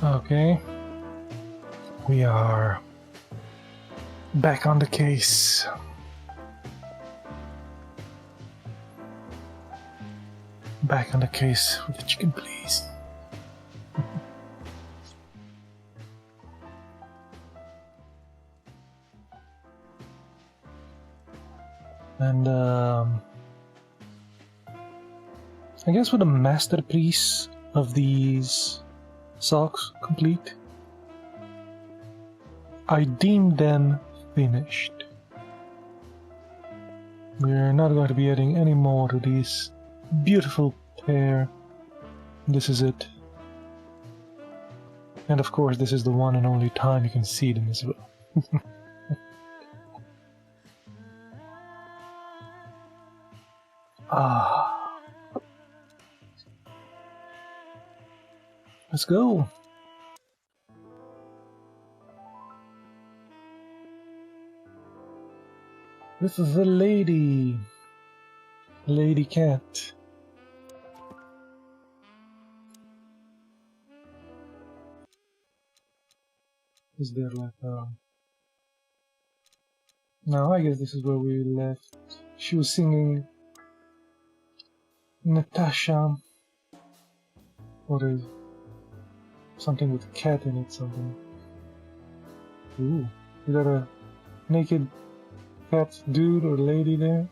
Okay. We are back on the case. Back on the case with the chicken, please. And I guess with the masterpiece of these socks complete, I deem them finished. We're not going to be adding any more to these beautiful pair. This is it. And of course, this is the one and only time you can see them as well. Let's go. With the lady cat. Is there like no, I guess this is where we left. She was singing Natasha, or something with a cat in it, something. Ooh, is that a naked cat dude or lady there?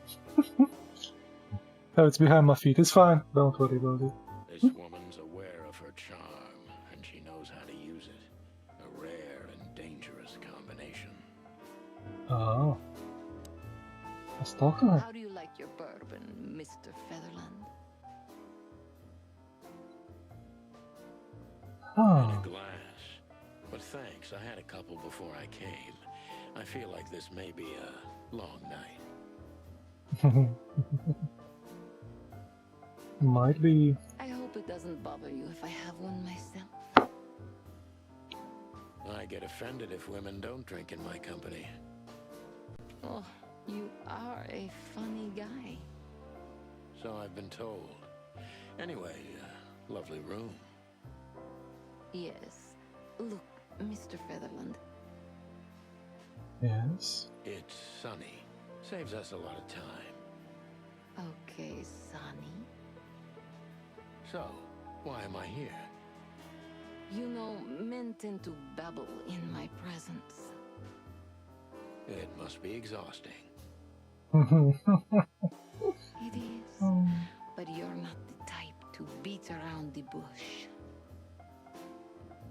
Oh, it's behind my feet. It's fine. Don't worry about it. This woman's aware of her charm, and she knows how to use it. A rare and dangerous combination. Oh. Let's talk to her. How do you like your bourbon, Mr. Featherland? In Oh. a glass. But thanks, I had a couple before I came. I feel like this may be a long night. Might be. I hope it doesn't bother you if I have one myself. I get offended if women don't drink in my company. Oh, you are a funny guy. So I've been told. Anyway, lovely room. Yes. Look, Mr. Featherland. Yes. It's sunny. Saves us a lot of time. Okay, Sonny. So, why am I here? You know, men tend to babble in my presence. It must be exhausting. It is. But you're not the type to beat around the bush.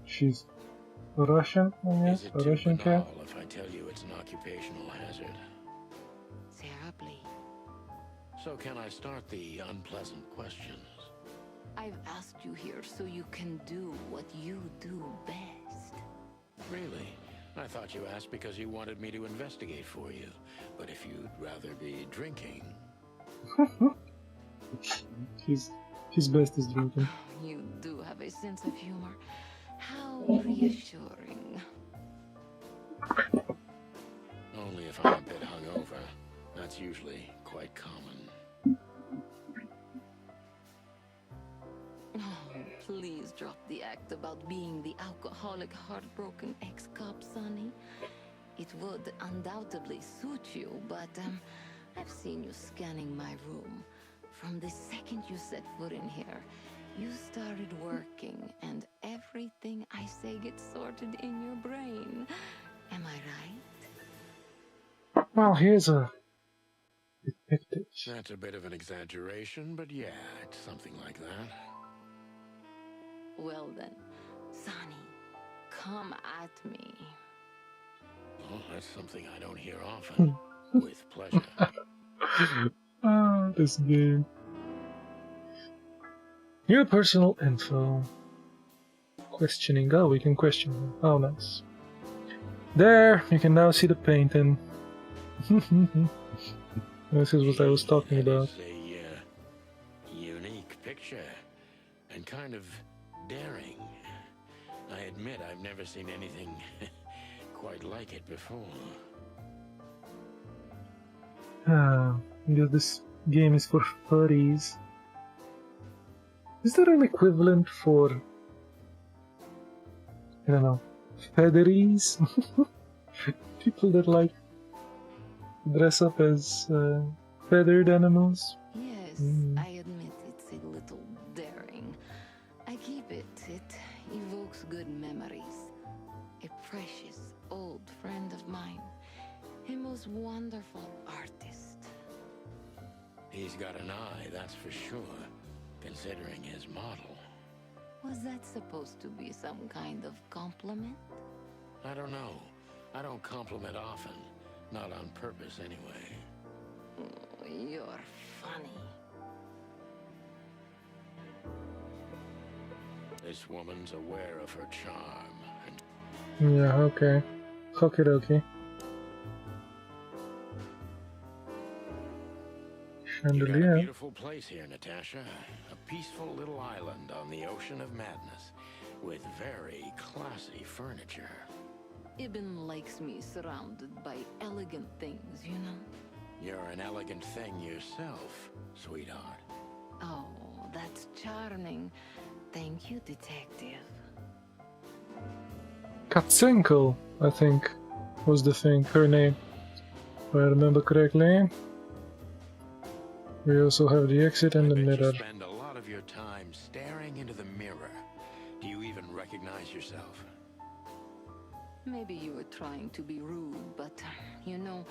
She's Russian, I guess. Is it A too Russian cat. banal if I tell you it's an occupational hazard? Terribly. So can I start the unpleasant questions? I've asked you here so you can do what you do best. Really? I thought you asked because you wanted me to investigate for you. But if you'd rather be drinking... His best is drinking. You do have a sense of humor. How reassuring. Only if I'm a bit hungover. That's usually quite common. Oh, please drop the act about being the alcoholic, heartbroken ex-cop, Sonny. It would undoubtedly suit you, but I've seen you scanning my room. From the second you set foot in here, you started working, and everything I say gets sorted in your brain. Am I right? Well, here's a detective. That's a bit of an exaggeration, but yeah, it's something like that. Well then, Sonny, come at me. Well, that's something I don't hear often. With pleasure. Ah, this game. Your personal info. Questioning. Oh, we can question him. Oh, nice. There, you can now see the painting. This is what I was talking about. That is a unique picture, and kind of daring. I admit I've never seen anything quite like it before. I guess this game is for furries. Is there an equivalent for I don't know, featheries? People that like dress up as feathered animals. Yes, I admit it's a little daring. I keep it. It evokes good memories. A precious old friend of mine. A most wonderful artist. He's got an eye, that's for sure, considering his model. Was that supposed to be some kind of compliment? I don't know. I don't compliment often. Not on purpose, anyway. Oh, you're funny. This woman's aware of her charm, and Yeah, okay. Okie dokie. you got a Chandelier. beautiful place here, Natasha. A peaceful little island on the ocean of madness, with very classy furniture. Ibn likes me surrounded by elegant things, you know? You're an elegant thing yourself, sweetheart. Oh, that's charming. Thank you, detective. Katzenko, I think, was the thing, her name. If I remember correctly. We also have the exit and the I bet mirror. you spend a lot of your time staring into the mirror. Do you even recognize yourself? Maybe you were trying to be rude, but, you know,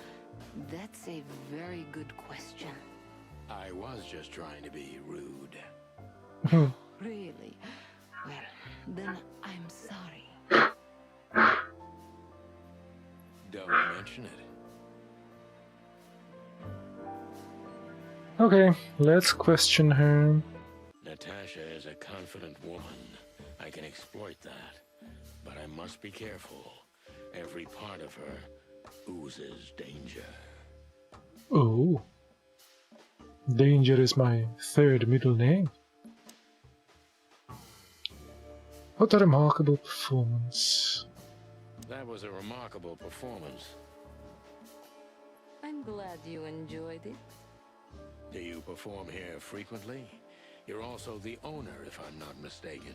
that's a very good question. I was just trying to be rude. Really? Well, then I'm sorry. Don't mention it. Okay, let's question her. Natasha is a confident woman. I can exploit that. But I must be careful. Every part of her oozes danger. Oh. Danger is my third middle name. What a remarkable performance. That was a remarkable performance. I'm glad you enjoyed it. Do you perform here frequently? You're also the owner, if I'm not mistaken.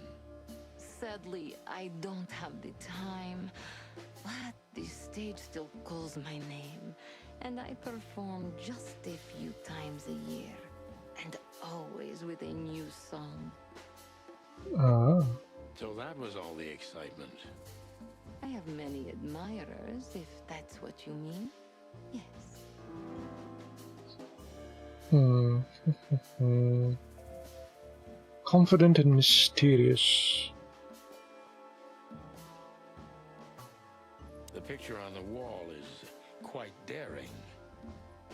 Sadly, I don't have the time, but the stage still calls my name, and I perform just a few times a year, and always with a new song. Ah. So that was all the excitement. I have many admirers, if that's what you mean. Yes. Confident and mysterious. The picture on the wall is quite daring.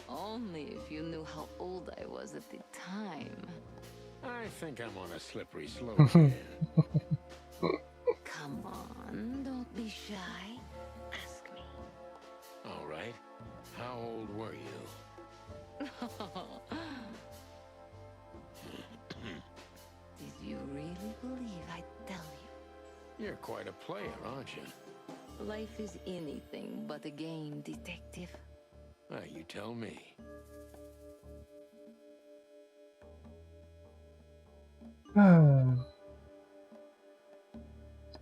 Only if you knew how old I was at the time. I think I'm on a slippery slope here. Come on, don't be shy. Ask me. All right. How old were you? Did you really believe I'd tell you? You're quite a player, aren't you? Life is anything but a game, detective. You tell me.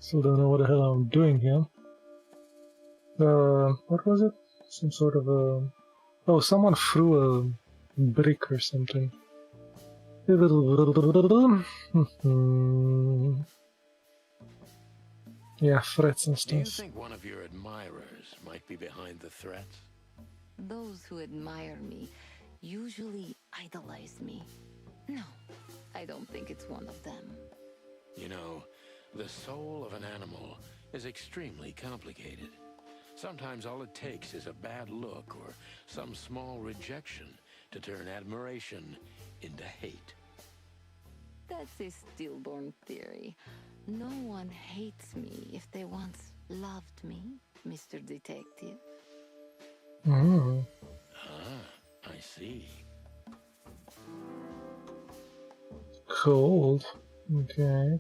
Still don't know what the hell I'm doing here. What was it? Some sort of a... Oh, someone threw a brick or something. Yeah, threats and Do you stuff. think one of your admirers might be behind the threats? Those who admire me usually idolize me. No, I don't think it's one of them. You know, the soul of an animal is extremely complicated. Sometimes all it takes is a bad look or some small rejection to turn admiration into hate. That's a stillborn theory. No one hates me if they once loved me, Mr. Detective. Mm. Ah, I see. Cold. Okay.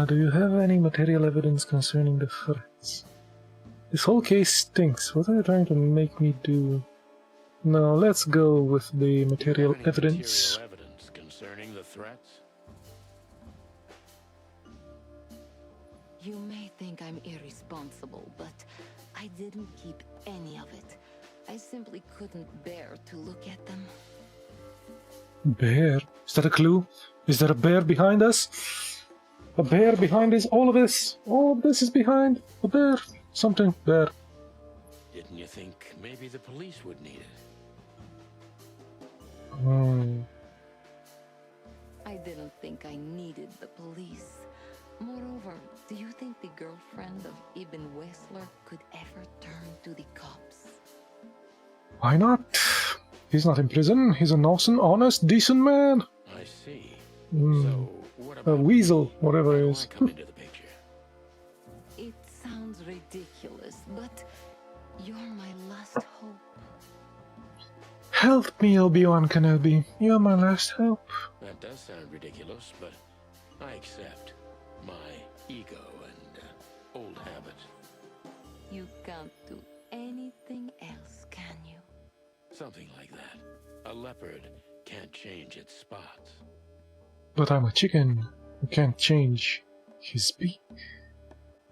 Do you have any material evidence concerning the threats? This whole case stinks. What are you trying to make me do? No, let's go with the Do you material have any evidence. material evidence concerning the threats? You may think I'm irresponsible, but I didn't keep any of it. I simply couldn't bear to look at them. Bear? Is that a clue? Is there a bear behind us? A bear behind us? All of this? All of this is behind? A bear? Something. Bear. Didn't you think maybe the police would need it? I didn't think I needed the police. Moreover, do you think the girlfriend of Ibn Wessler could ever turn to the cops? Why not? He's not in prison. He's an awesome, honest, decent man. I see. Hmm. So, what A about weasel, whatever how it do is. I come into the picture? It sounds ridiculous, but you're my last hope. Help me, Obi-Wan Kenobi. You're my last hope. That does sound ridiculous, but I accept my ego and old habits. You can't do anything else, can you? Something like that. A leopard can't change its spots. But I'm a chicken who can't change his beak.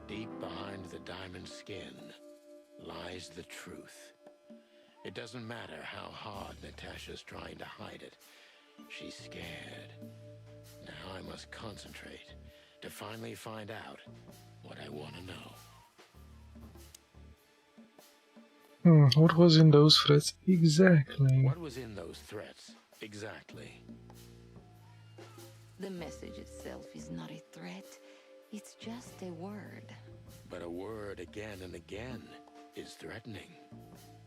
Deep behind the diamond skin lies the truth. It doesn't matter how hard Natasha's trying to hide it. She's scared. Now I must concentrate to finally find out what I want to know. What was in those threats exactly? What was in those threats exactly? The message itself is not a threat. It's just a word. But a word again and again is threatening.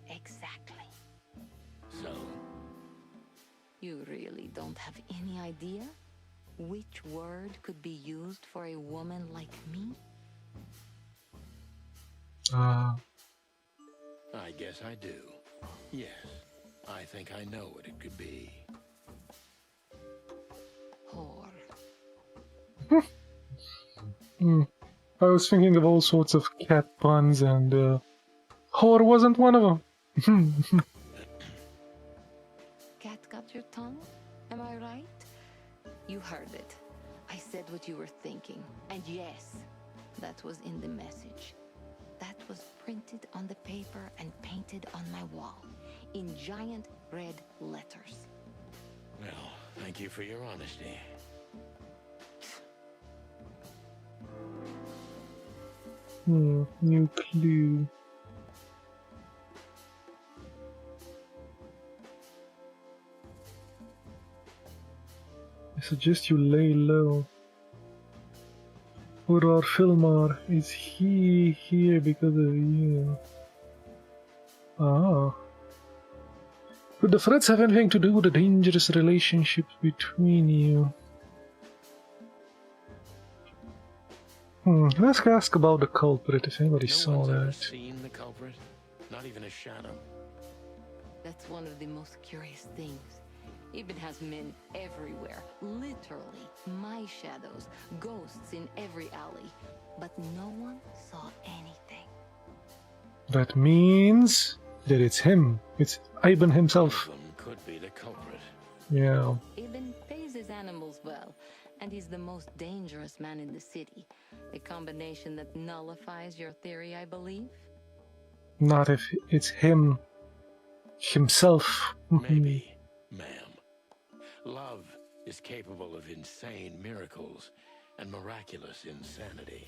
Exactly. So, You really don't have any idea which word could be used for a woman like me? I guess I do. Yes, I think I know what it could be. Whore. I was thinking of all sorts of cat puns, and whore wasn't one of them. Cat got your tongue? Am I right? You heard it. I said what you were thinking. And yes, that was in the message. That was printed on the paper and painted on my wall in giant red letters. Well, thank you for your honesty. New clue. I suggest you lay low. Uror Filmar, is he here because of you? Ah. Could the threats have anything to do with the dangerous relationship between you? Let's ask about the culprit if anybody No saw one's ever that. seen the culprit? Not even a shadow? That's one of the most curious things. Ibn has men everywhere, literally, my shadows, ghosts in every alley, but no one saw anything. That means that it's him. It's Ibn himself. One of them could be the culprit. Yeah. Ibn pays his animals well, and he's the most dangerous man in the city. A combination that nullifies your theory, I believe. Not if it's him. Himself. Maybe, ma'am. Love is capable of insane miracles and miraculous insanity.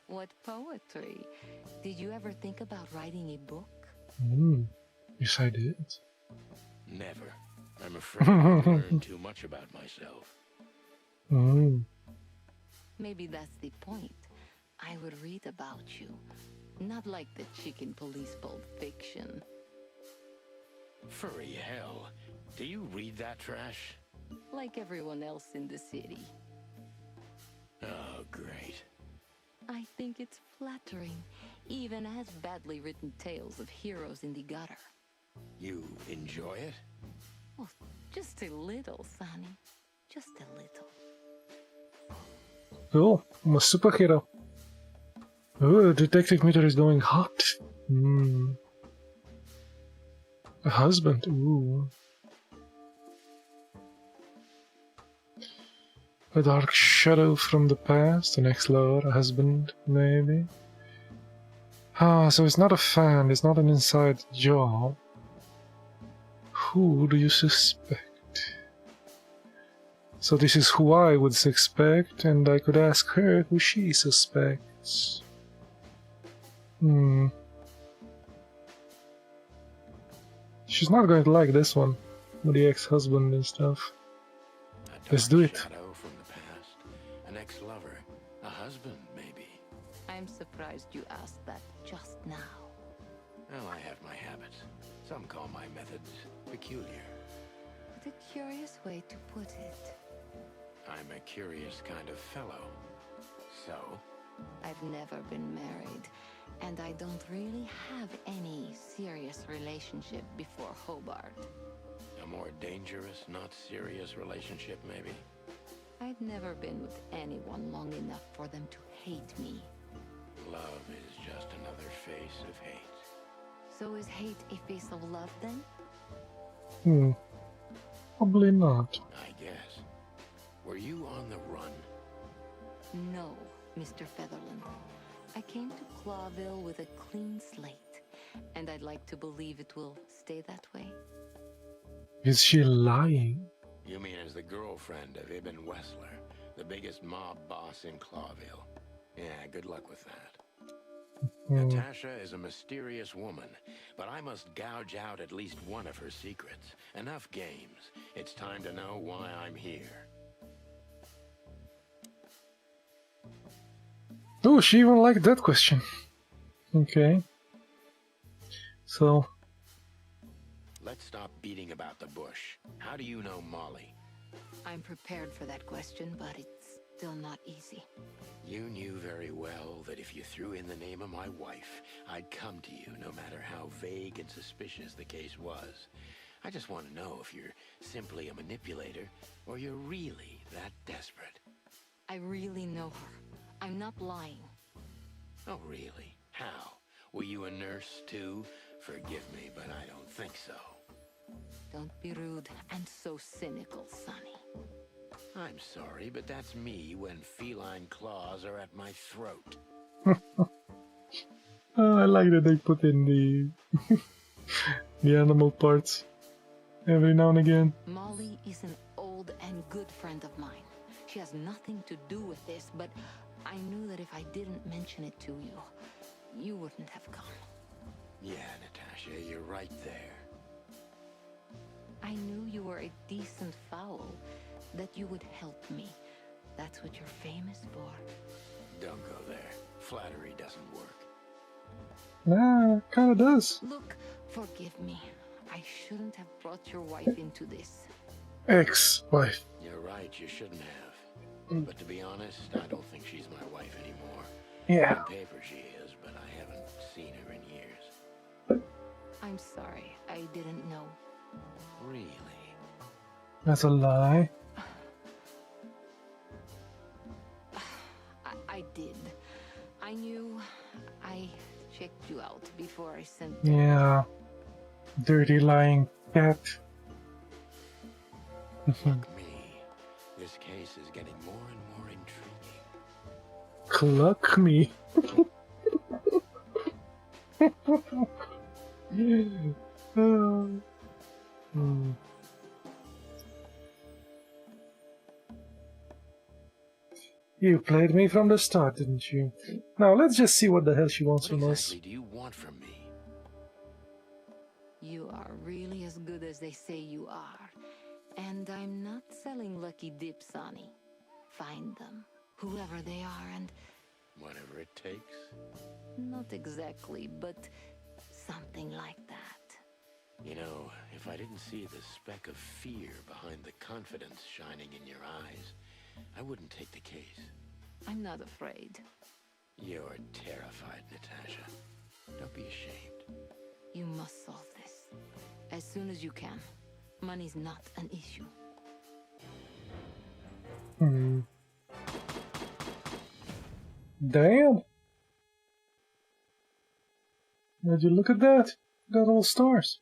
What poetry. Did you ever think about writing a book? Yes, I did. Never. I'm afraid I've learned too much about myself. Maybe that's the point. I would read about you. Not like the chicken police Pulp Fiction. Furry hell. Do you read that trash? Like everyone else in the city. Oh, great. I think it's flattering, even as badly written tales of heroes in the gutter. You enjoy it? Oh, just a little, Sonny. Just a little. Cool. I'm a superhero. Oh, the detective meter is going hot. A husband, ooh. A dark shadow from the past, an ex-lover, a husband, maybe. Ah, so it's not a fan, it's not an inside job. Who do you suspect? So this is who I would suspect, and I could ask her who she suspects. She's not going to like this one, with the ex-husband and stuff. Let's do it. Shadow from the past, an ex-lover, a husband, maybe. I'm surprised you asked that just now. Well, I have my habits. Some call my methods peculiar. What a curious way to put it. I'm a curious kind of fellow. So? I've never been married, and I don't really have any serious relationship before Hobart. A more dangerous, not serious relationship, maybe? I've never been with anyone long enough for them to hate me. Love is just another face of hate. So is hate a face of love then? Probably not. I guess. Were you on the run? No, Mr. Featherland. I came to Clawville with a clean slate, and I'd like to believe it will stay that way. Is she lying? You mean as the girlfriend of Ibn Wessler, the biggest mob boss in Clawville? Yeah, good luck with that. Natasha is a mysterious woman, but I must gouge out at least one of her secrets. Enough games. It's time to know why I'm here. Oh, she even liked that question. Okay. So... Let's stop beating about the bush. How do you know Molly? I'm prepared for that question, but it's still not easy. You knew very well that if you threw in the name of my wife, I'd come to you no matter how vague and suspicious the case was. I just want to know if you're simply a manipulator or you're really that desperate. I really know her. I'm not lying. Oh, really? How? Were you a nurse, too? Forgive me, but I don't think so. Don't be rude and so cynical, Sonny. I'm sorry, but that's me when feline claws are at my throat. I like that they put in the the animal parts every now and again. Molly is an old and good friend of mine. She has nothing to do with this, but I knew that if I didn't mention it to you, you wouldn't have come. Yeah, Natasha, you're right there. I knew you were a decent fowl, that you would help me. That's what you're famous for. Don't go there. Flattery doesn't work. Nah, kinda does. Look, forgive me. I shouldn't have brought your wife into this. Ex-wife. You're right, you shouldn't have. But to be honest, I don't think she's my wife anymore. Yeah. On paper she is, but I haven't seen her in years. I'm sorry, I didn't know. Really? That's a lie. I did. I knew. I checked you out before I sent them. Yeah. Dirty lying cat. Fuck me. This case is getting more and more intriguing. Cluck me. You played me from the start, didn't you? Now let's just see what the hell she wants What from exactly us. do you want from me? You are really as good as they say you are. And I'm not selling lucky dips, Sonny. Find them, whoever they are, and... Whatever it takes. Not exactly, but something like that. You know, if I didn't see the speck of fear behind the confidence shining in your eyes, I wouldn't take the case. I'm not afraid. You're terrified, Natasha. Don't be ashamed. You must solve this. As soon as you can. Money's not an issue. Damn! Would you look at that? Got all stars.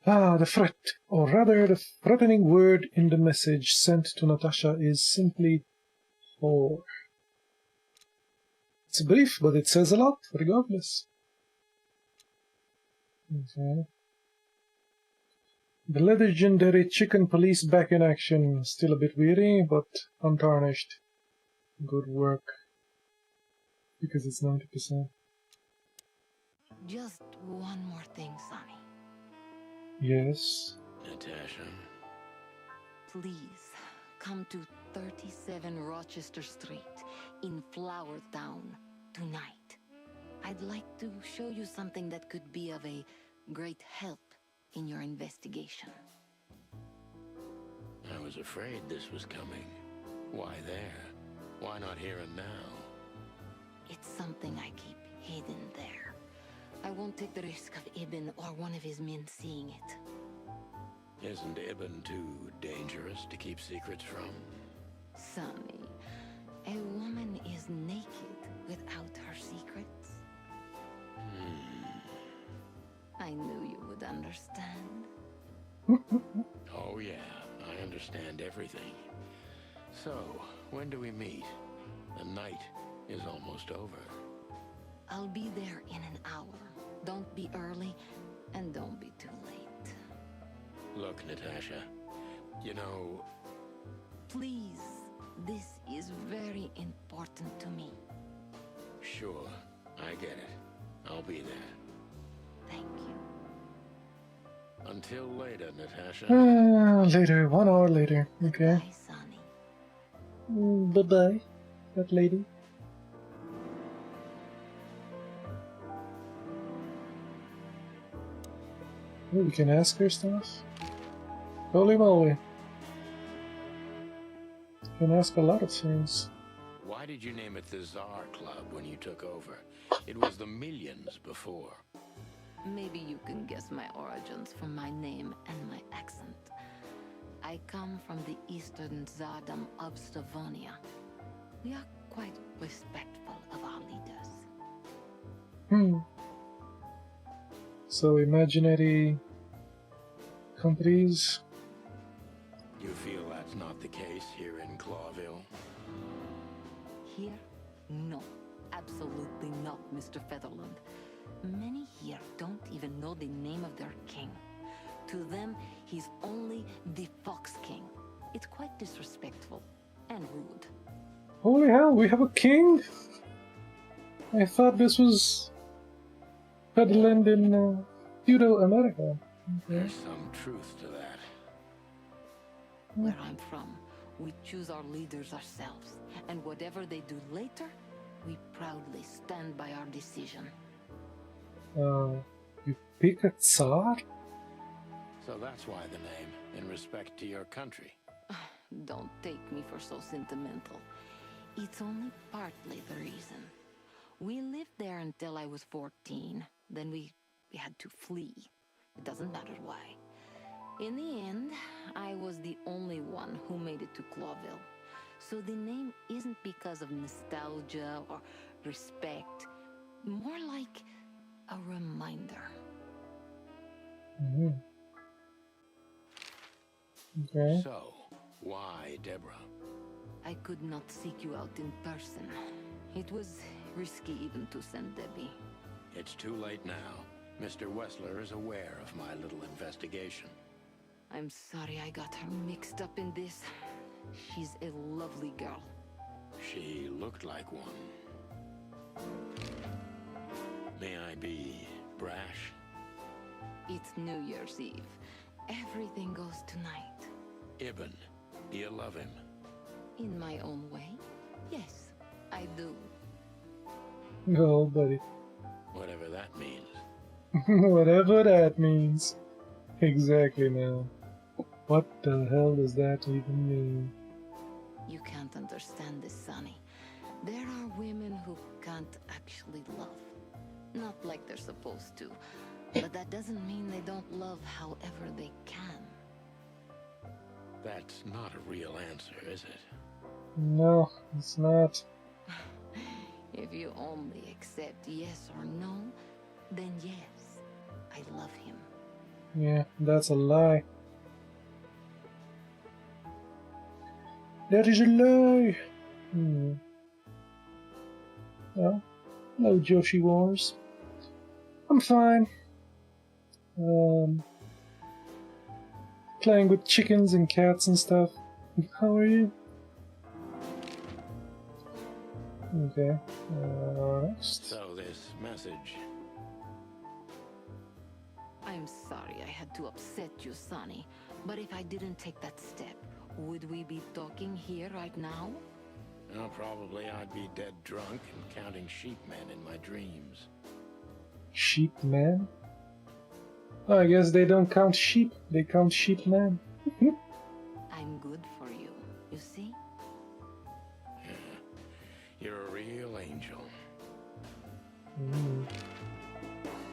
The threat, or rather the threatening word in the message sent to Natasha is simply "whore." It's brief, but it says a lot, regardless. Okay. The legendary chicken police back in action. Still a bit weary, but untarnished. Good work. Because it's 90%. Just one more thing, Sonny. Yes. Natasha. Please, come to 37 Rochester Street in Flower Town tonight. I'd like to show you something that could be of a great help in your investigation. I was afraid this was coming. Why there? Why not here and now? It's something I keep hidden there. I won't take the risk of Ibn or one of his men seeing it. Isn't Ibn too dangerous to keep secrets from? Sonny, a woman is naked without her secrets. I knew you would understand. Oh yeah, I understand everything. So, when do we meet? The night is almost over. I'll be there in an hour. Don't be early, and don't be too late. Look, Natasha, you know... Please, this is very important to me. Sure, I get it. I'll be there. Thank you. Until later, Natasha. Later, 1 hour later. Okay. Bye, Sonny. Bye-bye, that lady. Oh, we can ask her stuff? Holy moly. Can ask a lot of things. Why did you name it the Tsar Club when you took over? It was the Millions before. Maybe you can guess my origins from my name and my accent. I come from the eastern Tsardom of Slavonia. We are quite respectful of our leaders. So, imaginary countries. You feel that's not the case here in Clawville? Here? No. Absolutely not, Mr. Featherland. Many here don't even know the name of their king. To them, he's only the Fox King. It's quite disrespectful and rude. Holy hell, we have a king? I thought this was Featherland in feudal America. Okay. There's some truth to that. Where I'm from, we choose our leaders ourselves. And whatever they do later, we proudly stand by our decision. You pick a Tsar? So that's why the name, in respect to your country. Don't take me for so sentimental. It's only partly the reason. We lived there until I was 14. Then we had to flee. It doesn't matter why. In the end, I was the only one who made it to Clawville. So the name isn't because of nostalgia or respect. More like a reminder. Okay. So, why Deborah? I could not seek you out in person. It was risky even to send Debbie. It's too late now. Mr. Wessler is aware of my little investigation. I'm sorry I got her mixed up in this. She's a lovely girl. She looked like one. May I be brash? It's New Year's Eve. Everything goes tonight. Ibn, do you love him? In my own way? Yes, I do. Oh, buddy. Whatever that means. Whatever that means. Exactly, man. What the hell does that even mean? You can't understand this, Sonny. There are women who can't actually love. Not like they're supposed to. But that doesn't mean they don't love however they can. That's not a real answer, is it? No, it's not. If you only accept yes or no, then yes, I love him. Yeah, that's a lie. That is a lie! Well, no Joshi Wars. I'm fine. Playing with chickens and cats and stuff. How are you? Okay. Next. So this message. I'm sorry I had to upset you, Sonny. But if I didn't take that step, would we be talking here right now? Well, probably I'd be dead drunk and counting sheepmen in my dreams. Sheep man? Oh, I guess they don't count sheep, they count sheep man. I'm good for you, you see? You're a real angel.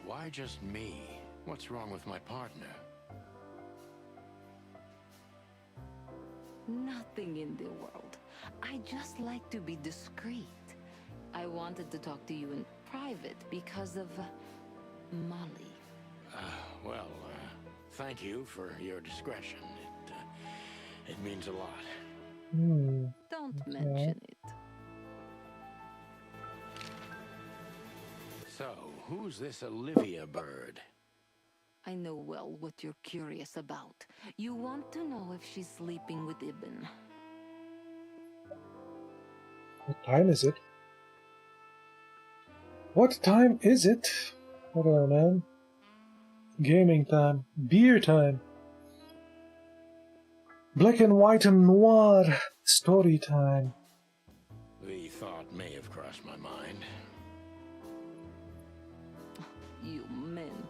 Why just me? What's wrong with my partner? Nothing in the world. I just like to be discreet. I wanted to talk to you in private because of Molly. Well, thank you for your discretion. It means a lot. Don't mention it. So, who's this Olivia bird? I know well what you're curious about. You want to know if she's sleeping with Ibn. What time is it? What time is it? I don't know, man. Gaming time. Beer time. Black and white and noir. Story time. The thought may have crossed my mind. You men.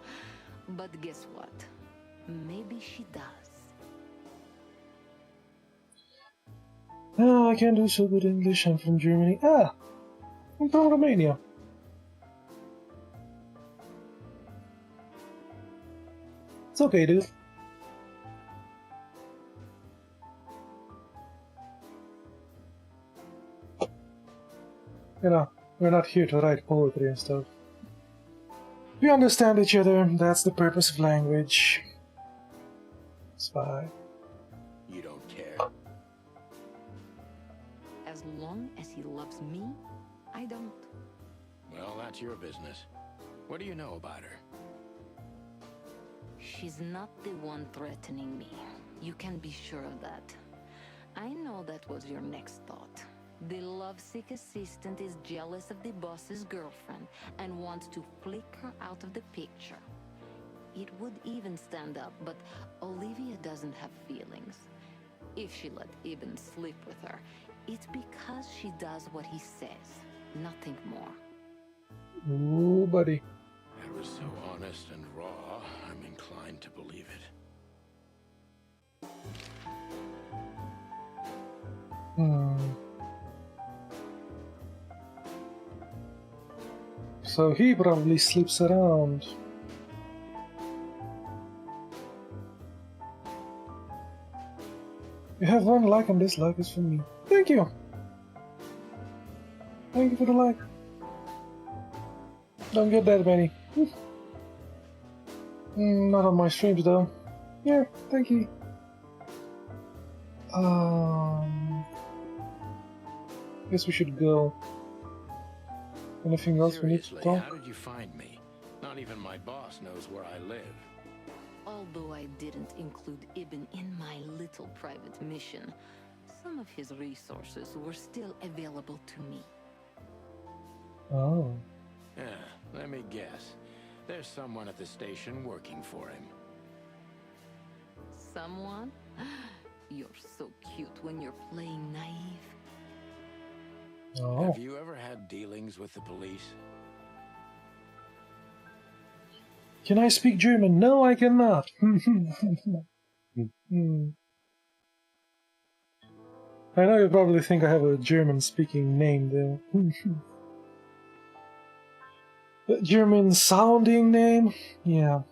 But guess what? Maybe she does. Oh, I can't do so good English. I'm from Germany. Ah! I'm from Romania. It's okay, dude. You know, we're not here to write poetry and stuff. We understand each other. That's the purpose of language. It's fine. You don't care? As long as he loves me, I don't. Well, that's your business. What do you know about her? She's not the one threatening me. You can be sure of that. I know that was your next thought. The lovesick assistant is jealous of the boss's girlfriend and wants to flick her out of the picture. It would even stand up, but Olivia doesn't have feelings. If she let Ibn sleep with her, it's because she does what he says, nothing more. Ooh, buddy. That was so honest and raw, I'm inclined to believe it. So he probably sleeps around. You have one like and this like is for me. Thank you! Thank you for the like. Don't get that many. Not on my streams though. Yeah, thank you. Guess we should go. Anything else we need to Seriously, talk? how did you find me? Not even my boss knows where I live. Although I didn't include Ibn in my little private mission, some of his resources were still available to me. Oh. Yeah, let me guess. There's someone at the station working for him. Someone? You're so cute when you're playing naive. Oh. Have you ever had dealings with the police? Can I speak German? No, I cannot. I know you probably think I have a German-speaking name there. A German-sounding name? Yeah.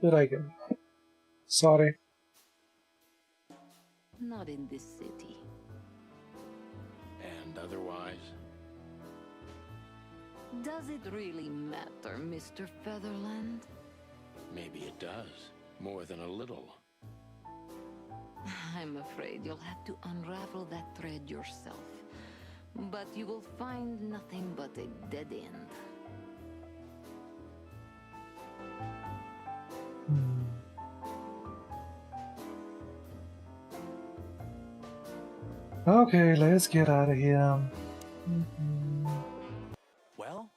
But I can. Sorry. Not in this city. And otherwise? Does it really matter, Mr. Featherland? Maybe it does. More than a little. I'm afraid you'll have to unravel that thread yourself. But you will find nothing but a dead end. Okay, let's get out of here. Well?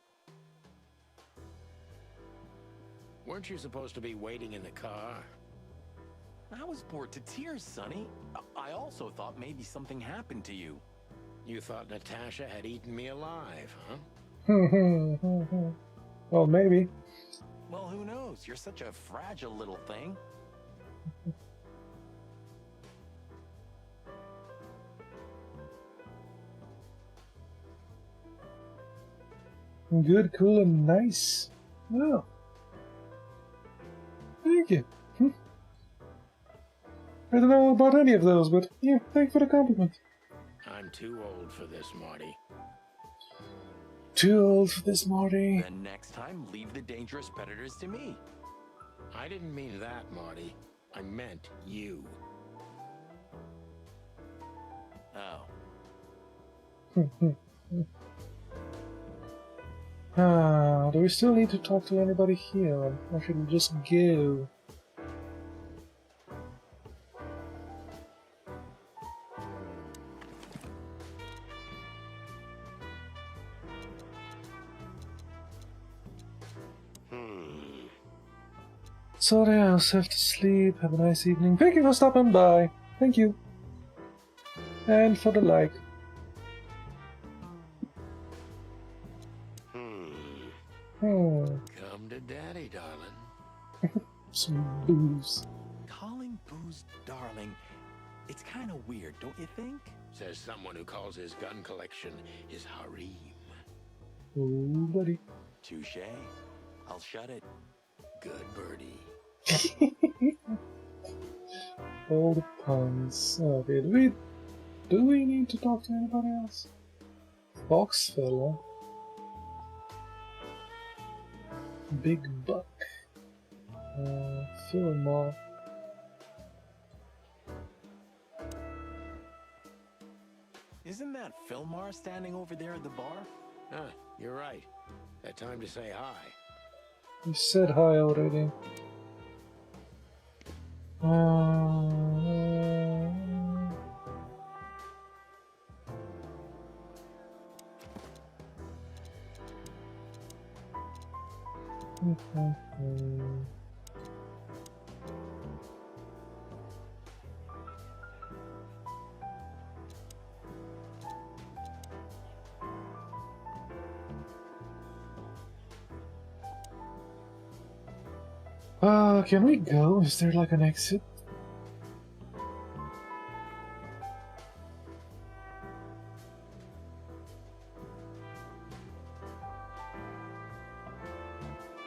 Weren't you supposed to be waiting in the car? I was bored to tears, Sonny. I also thought maybe something happened to you. You thought Natasha had eaten me alive, huh? Well, maybe. Well, who knows? You're such a fragile little thing. Good, cool, and nice. Oh. Thank you. I don't know about any of those, but yeah, thanks for the compliment. I'm too old for this, Marty. Too old for this, Marty. Then next time, leave the dangerous predators to me. I didn't mean that, Marty. I meant you. Oh. Do we still need to talk to anybody here? Or should we just go? Sorry, I'll have to sleep. Have a nice evening. Thank you for stopping by. Thank you. And for the like. Come to daddy, darling. Some booze. Calling booze darling, it's kind of weird, don't you think? Says someone who calls his gun collection his harem. Oh, buddy. Touche. I'll shut it. Good birdie. All the puns. Okay, do we need to talk to anybody else? Fox fella. Big Buck. Fillmore. Isn't that Fillmore standing over there at the bar? Ah, you're right. That time to say hi. You said hi already. Can we go? Is there like an exit?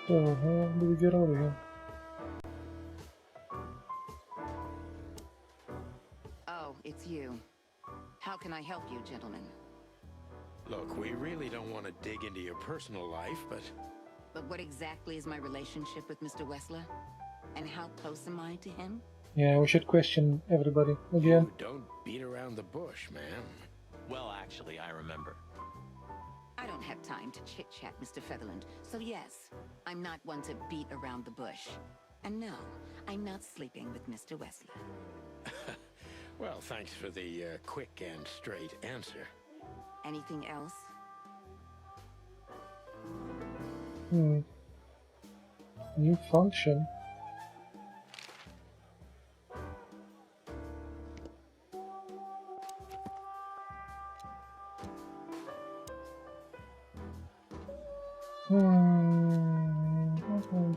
So, how do we get out of here? Oh, it's you. How can I help you, gentlemen? Look, we really don't want to dig into your personal life, but But what exactly is my relationship with Mr. Wessler? And how close am I to him? Yeah, we should question everybody again. you don't beat around the bush, man. Well, actually, I remember. I don't have time to chit-chat, Mr. Featherland. So yes, I'm not one to beat around the bush. And no, I'm not sleeping with Mr. Wessler. Well, thanks for the quick and straight answer. Anything else? New function.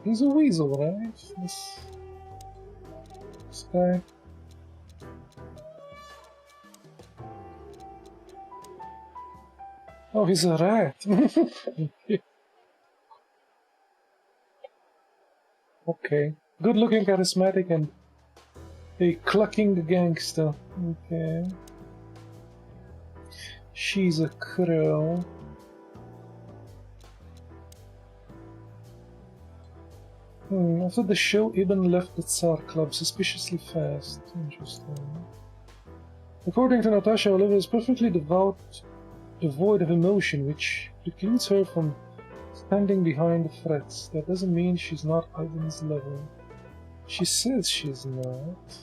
He's a weasel, right? This guy. Oh, he's a rat. Okay. Good looking, charismatic, and a clucking gangster. Okay. She's a crow. After the show, Ibn left the Tsar Club suspiciously fast. Interesting. According to Natasha, Olivia is perfectly devoid of emotion, which precludes her from standing behind the threats. That doesn't mean she's not Ivan's level. She says she's not.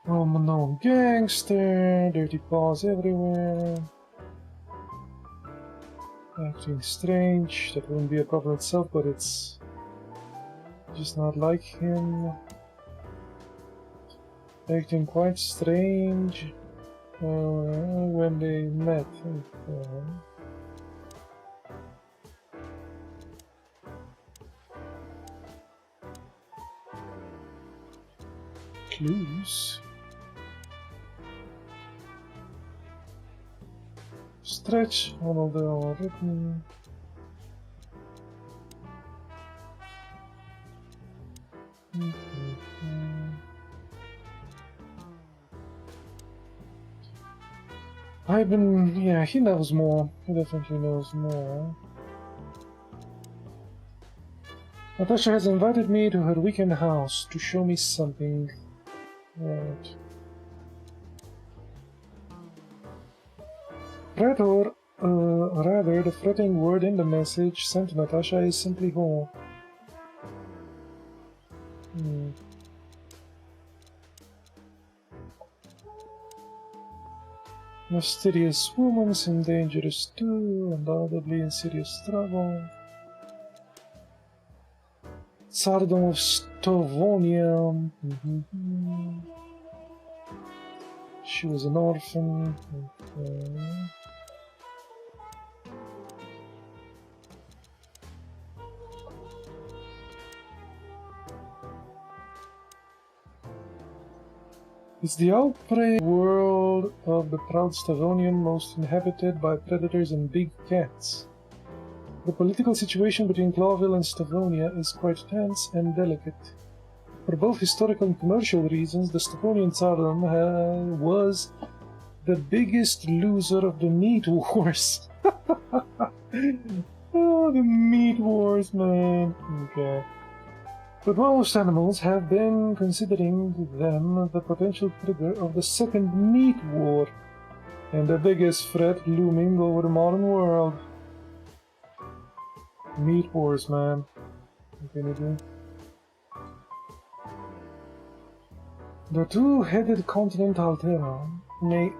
Well-known gangster, dirty paws everywhere. Acting strange, that wouldn't be a problem itself, but it's just not like him. Acting quite strange when they met. Clues. Stretch, all of them are written. Yeah, he knows more. He definitely knows more. Natasha has invited me to her weekend house to show me something. Right. Rather, the threatening word in the message sent to Natasha is simply home. Mysterious woman seems dangerous too, undoubtedly in serious trouble. Tsardom of Stavonia. She was an orphan. It's the outbreak world of the proud Stavonian, most inhabited by predators and big cats. The political situation between Clawville and Stavonia is quite tense and delicate. For both historical and commercial reasons, the Stavonian Tsardom was the biggest loser of the meat wars. Oh, the meat wars, man. Okay. But most animals have been considering them the potential trigger of the second meat war, and the biggest threat looming over the modern world. Meat wars, man. What can you do? The two-headed continent Altera may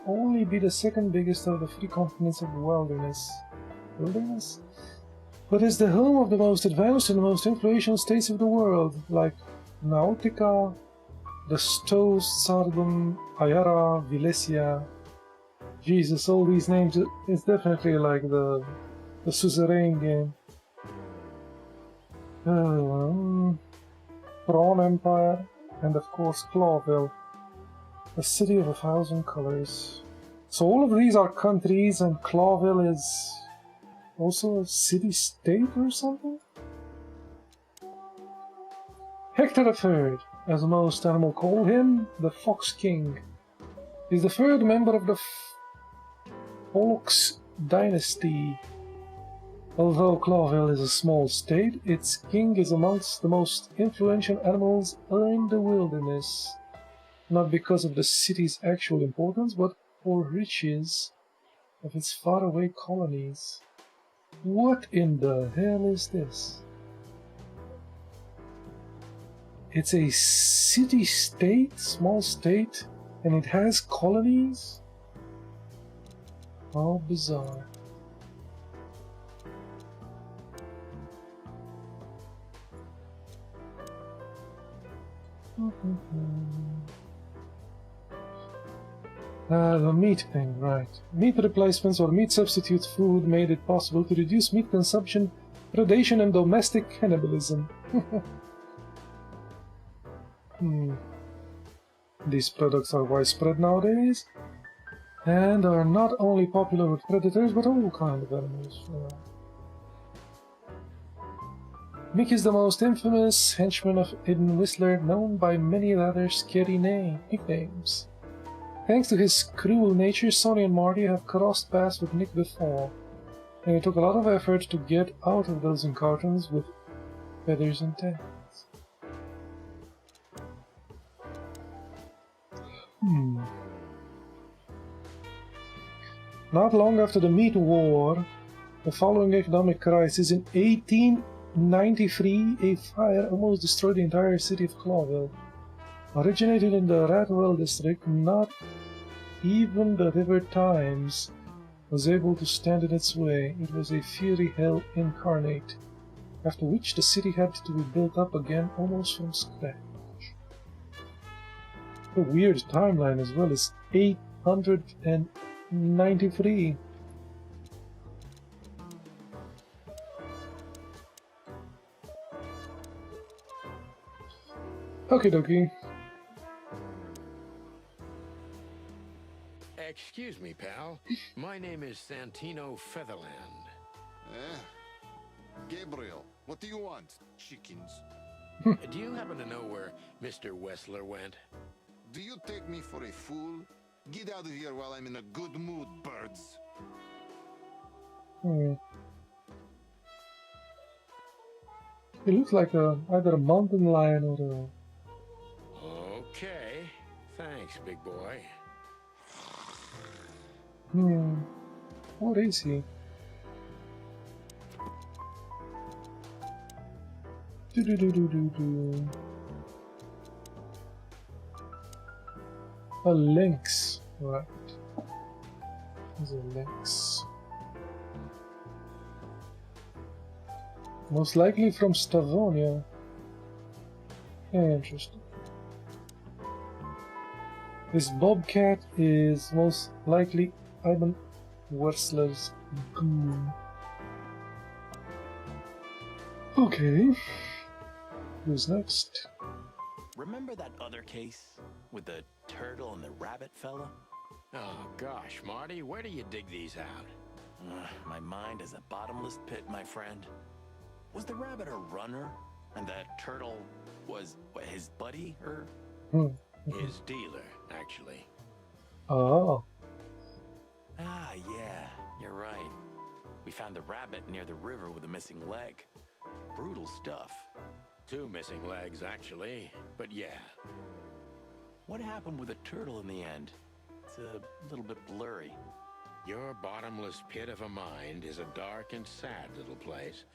only be the second biggest of the three continents of the wilderness. Wilderness? But is the home of the most advanced and most influential states of the world, like Nautica, the Stos, Tsardom, Ayara, Vilesia. Jesus, all these names, it's definitely like the suzerain game. Prawn Empire, and of course Clawville, a city of 1,000 colors. So all of these are countries, and Clawville is also a city-state or something? Hector III, as most animals call him, the Fox King, is the third member of the Fox dynasty. Although Clawville is a small state, its king is amongst the most influential animals in the wilderness, not because of the city's actual importance, but for riches of its faraway colonies. What in the hell is this? It's a city-state, small state, and it has colonies? How bizarre. The meat thing, right. Meat replacements or meat substitute food made it possible to reduce meat consumption, predation, and domestic cannibalism. These products are widespread nowadays, and are not only popular with predators, but all kinds of animals. Mick is the most infamous henchman of Eden Whistler, known by many other scary nicknames. Thanks to his cruel nature, Sonny and Marty have crossed paths with Nick before, and it took a lot of effort to get out of those encounters with feathers and tails. Not long after the Meat War, the following economic crisis, in 1893, a fire almost destroyed the entire city of Clawville. Originated in the Ratwell district, not even the River Thames was able to stand in its way. It was a fury hell incarnate, after which the city had to be built up again almost from scratch. A weird timeline as well as 893. Okie dokie. Excuse me, pal. My name is Santino Featherland. Gabriel, what do you want? Chickens. Do you happen to know where Mr. Wessler went? Do you take me for a fool? Get out of here while I'm in a good mood, birds. It looks like either a mountain lion or a... Okay. Thanks, big boy. What is he? Do. A lynx, right? He's a lynx. Most likely from Stavonia. Interesting. This bobcat is most likely Ivan Wessler's goon. Okay. Who's next? Remember that other case with the turtle and the rabbit fella? Oh, gosh, Marty, where do you dig these out? My mind is a bottomless pit, my friend. Was the rabbit a runner? And the turtle was, what, his buddy, or? His dealer, actually. Oh. Ah, yeah, you're right. We found the rabbit near the river with a missing leg. Brutal stuff. 2 missing legs, actually, but yeah. What happened with the turtle in the end? It's a little bit blurry. Your bottomless pit of a mind is a dark and sad little place.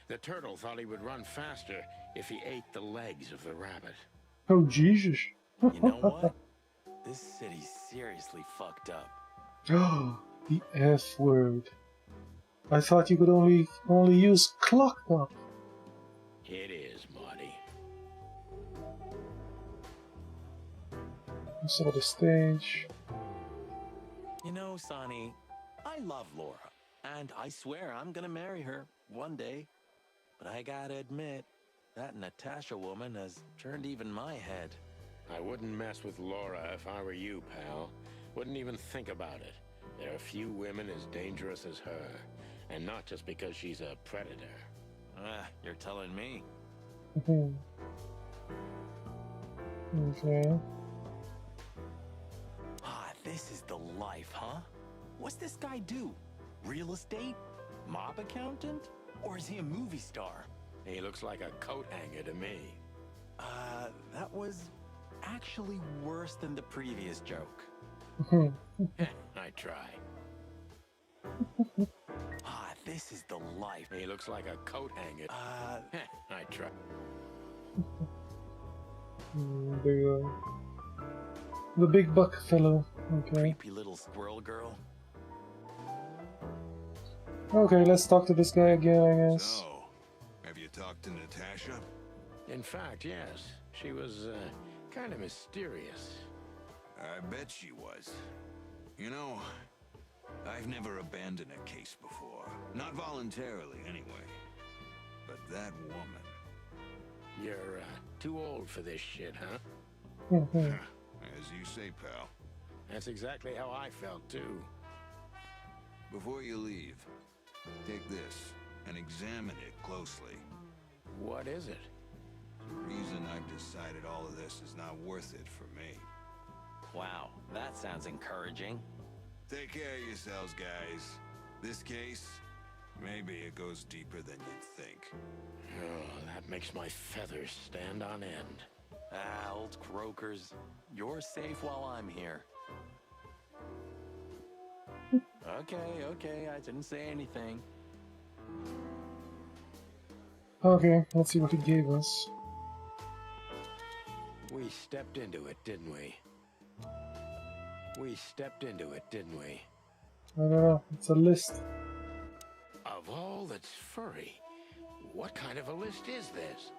The turtle thought he would run faster if he ate the legs of the rabbit. Oh, Jesus. You know what? This city's seriously fucked up. Oh, the F word. I thought you could only use clock. It is, Marty. We saw the stage. You know, Sonny, I love Laura, and I swear I'm gonna marry her one day. But I gotta admit, that Natasha woman has turned even my head. I wouldn't mess with Laura if I were you, pal. Wouldn't even think about it. There are few women as dangerous as her. And not just because she's a predator. You're telling me. Okay. This is the life, huh? What's this guy do? Real estate? Mob accountant? Or is he a movie star? He looks like a coat hanger to me. That was actually worse than the previous joke. I try. This is the life. He looks like a coat hanger. I try. The big buck fellow. Okay. Creepy little squirrel girl. Okay, let's talk to this guy again, I guess. So, have you talked to Natasha? In fact, yes. She was, kind of mysterious. I bet she was. You know, I've never abandoned a case before. Not voluntarily, anyway. But that woman... You're, too old for this shit, huh? As you say, pal. That's exactly how I felt, too. Before you leave, take this and examine it closely. What is it? The reason I've decided all of this is not worth it for me. Wow, that sounds encouraging. Take care of yourselves, guys. This case, maybe it goes deeper than you'd think. Oh, that makes my feathers stand on end. Ah, old croakers. You're safe while I'm here. Okay, I didn't say anything. Okay, let's see what he gave us. We stepped into it, didn't we? We stepped into it, didn't we? I don't know, it's a list. Of all that's furry, what kind of a list is this?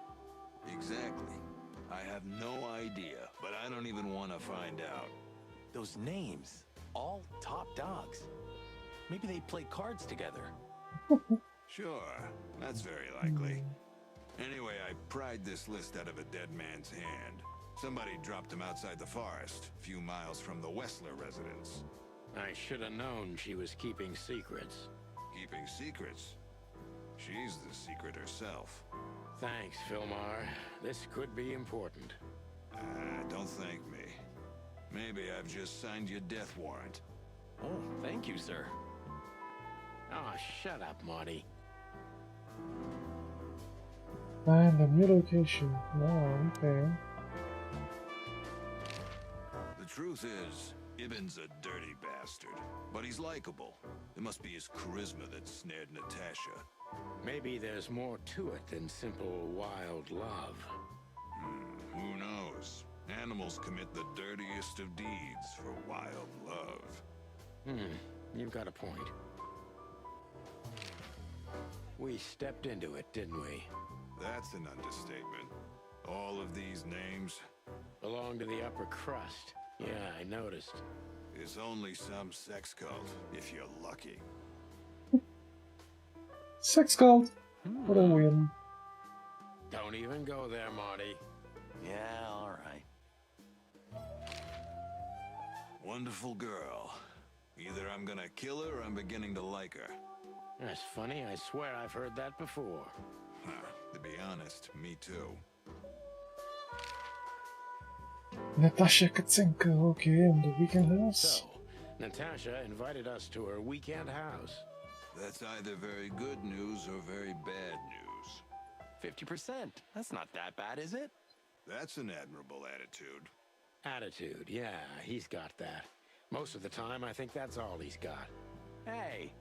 Exactly. I have no idea, but I don't even want to find out. Those names, all top dogs. Maybe they play cards together. Sure, that's very likely. Anyway, I pried this list out of a dead man's hand. Somebody dropped him outside the forest, a few miles from the Wessler residence. I should have known she was keeping secrets. Keeping secrets? She's the secret herself. Thanks, Filmar. This could be important. Don't thank me. Maybe I've just signed your death warrant. Oh, thank you, sir. Oh, shut up, Marty. Find a new location. Oh, okay. The truth is, Ibn's a dirty bastard, but he's likable. It must be his charisma that snared Natasha. Maybe there's more to it than simple wild love. Who knows? Animals commit the dirtiest of deeds for wild love. You've got a point. We stepped into it, didn't we? That's an understatement. All of these names, Belong to the upper crust. Yeah, I noticed. is only some sex cult, if you're lucky. Sex cult! What a win. Don't even go there, Marty. Yeah, all right. Wonderful girl. Either I'm gonna kill her or I'm beginning to like her. That's funny. I swear I've heard that before. To be honest, me too. Natasha Katsenko, okay, in the weekend house. So, Natasha invited us to her weekend house. That's either very good news or very bad news. 50%. That's not that bad, is it? That's an admirable attitude. Attitude, yeah, he's got that. Most of the time, I think that's all he's got. Hey,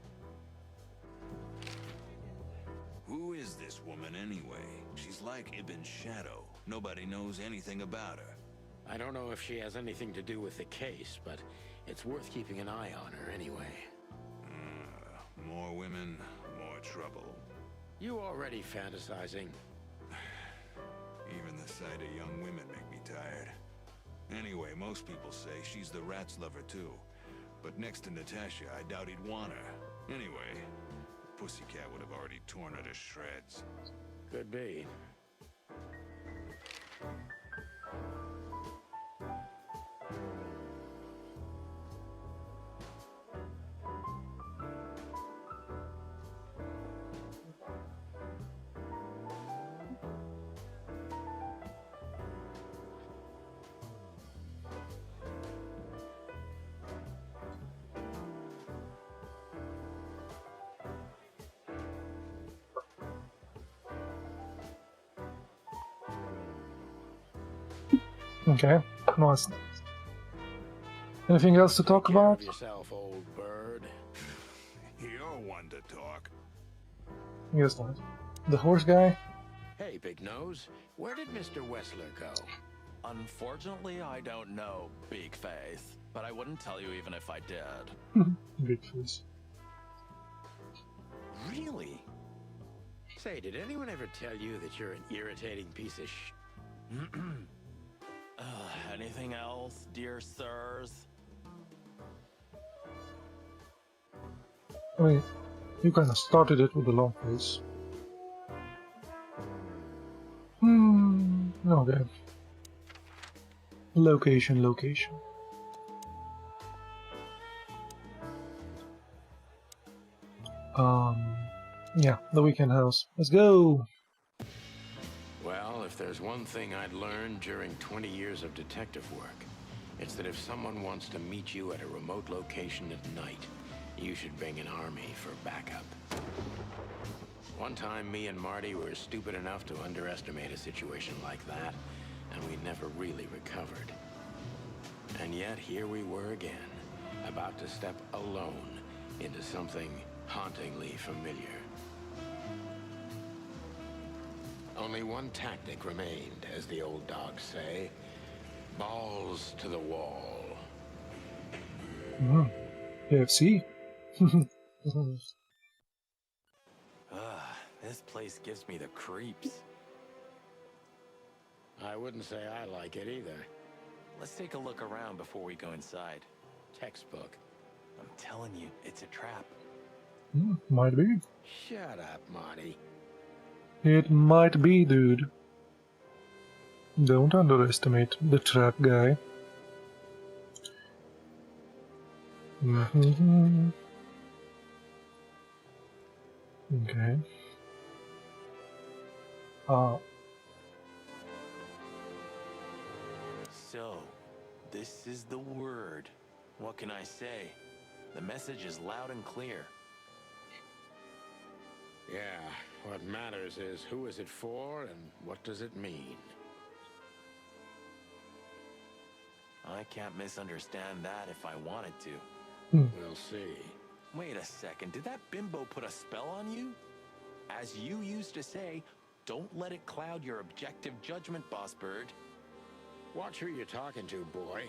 Who is this woman anyway? She's like Ibn's shadow. Nobody knows anything about her. I don't know if she has anything to do with the case, but it's worth keeping an eye on her anyway. More women, more trouble. You already fantasizing? Even the sight of young women make me tired. Anyway, most people say she's the rat's lover too. But next to Natasha, I doubt he'd want her. Anyway, the pussycat would have already torn her to shreds. Could be. Okay, nice. Anything else to talk Take care about? of yourself, old bird. You're one to talk. Yes, not. The horse guy? Hey, Big Nose, where did Mr. Wessler go? unfortunately, I don't know, Big Face. But I wouldn't tell you even if I did. Big face. Really? Say, did anyone ever tell you that you're an irritating piece of Anything else, dear sirs? I mean, you kind of started it with a long face. Okay. Location. Yeah, the weekend house. Let's go! Well, if there's one thing I'd learned during 20 years of detective work, It's that if someone wants to meet you at a remote location at night, you should bring an army for backup. One time, me and Marty were stupid enough to underestimate a situation like that, and we never really recovered. And yet, here we were again, about to step alone into something hauntingly familiar. Only one tactic remained, as the old dogs say. Balls to the wall. AFC. This place gives me the creeps. I wouldn't say I like it either. Let's take a look around before we go inside. Textbook. I'm telling you, it's a trap. Might be. Shut up, Marty. It might be, dude. Don't underestimate the trap guy. Okay. So, this is the word. What can I say? The message is loud and clear. Yeah, what matters is who is it for and what does it mean? I can't misunderstand that if I wanted to. We'll see. Wait a second, did that bimbo put a spell on you? As you used to say, don't let it cloud your objective judgment, Boss Bird. Watch who you're talking to, boy.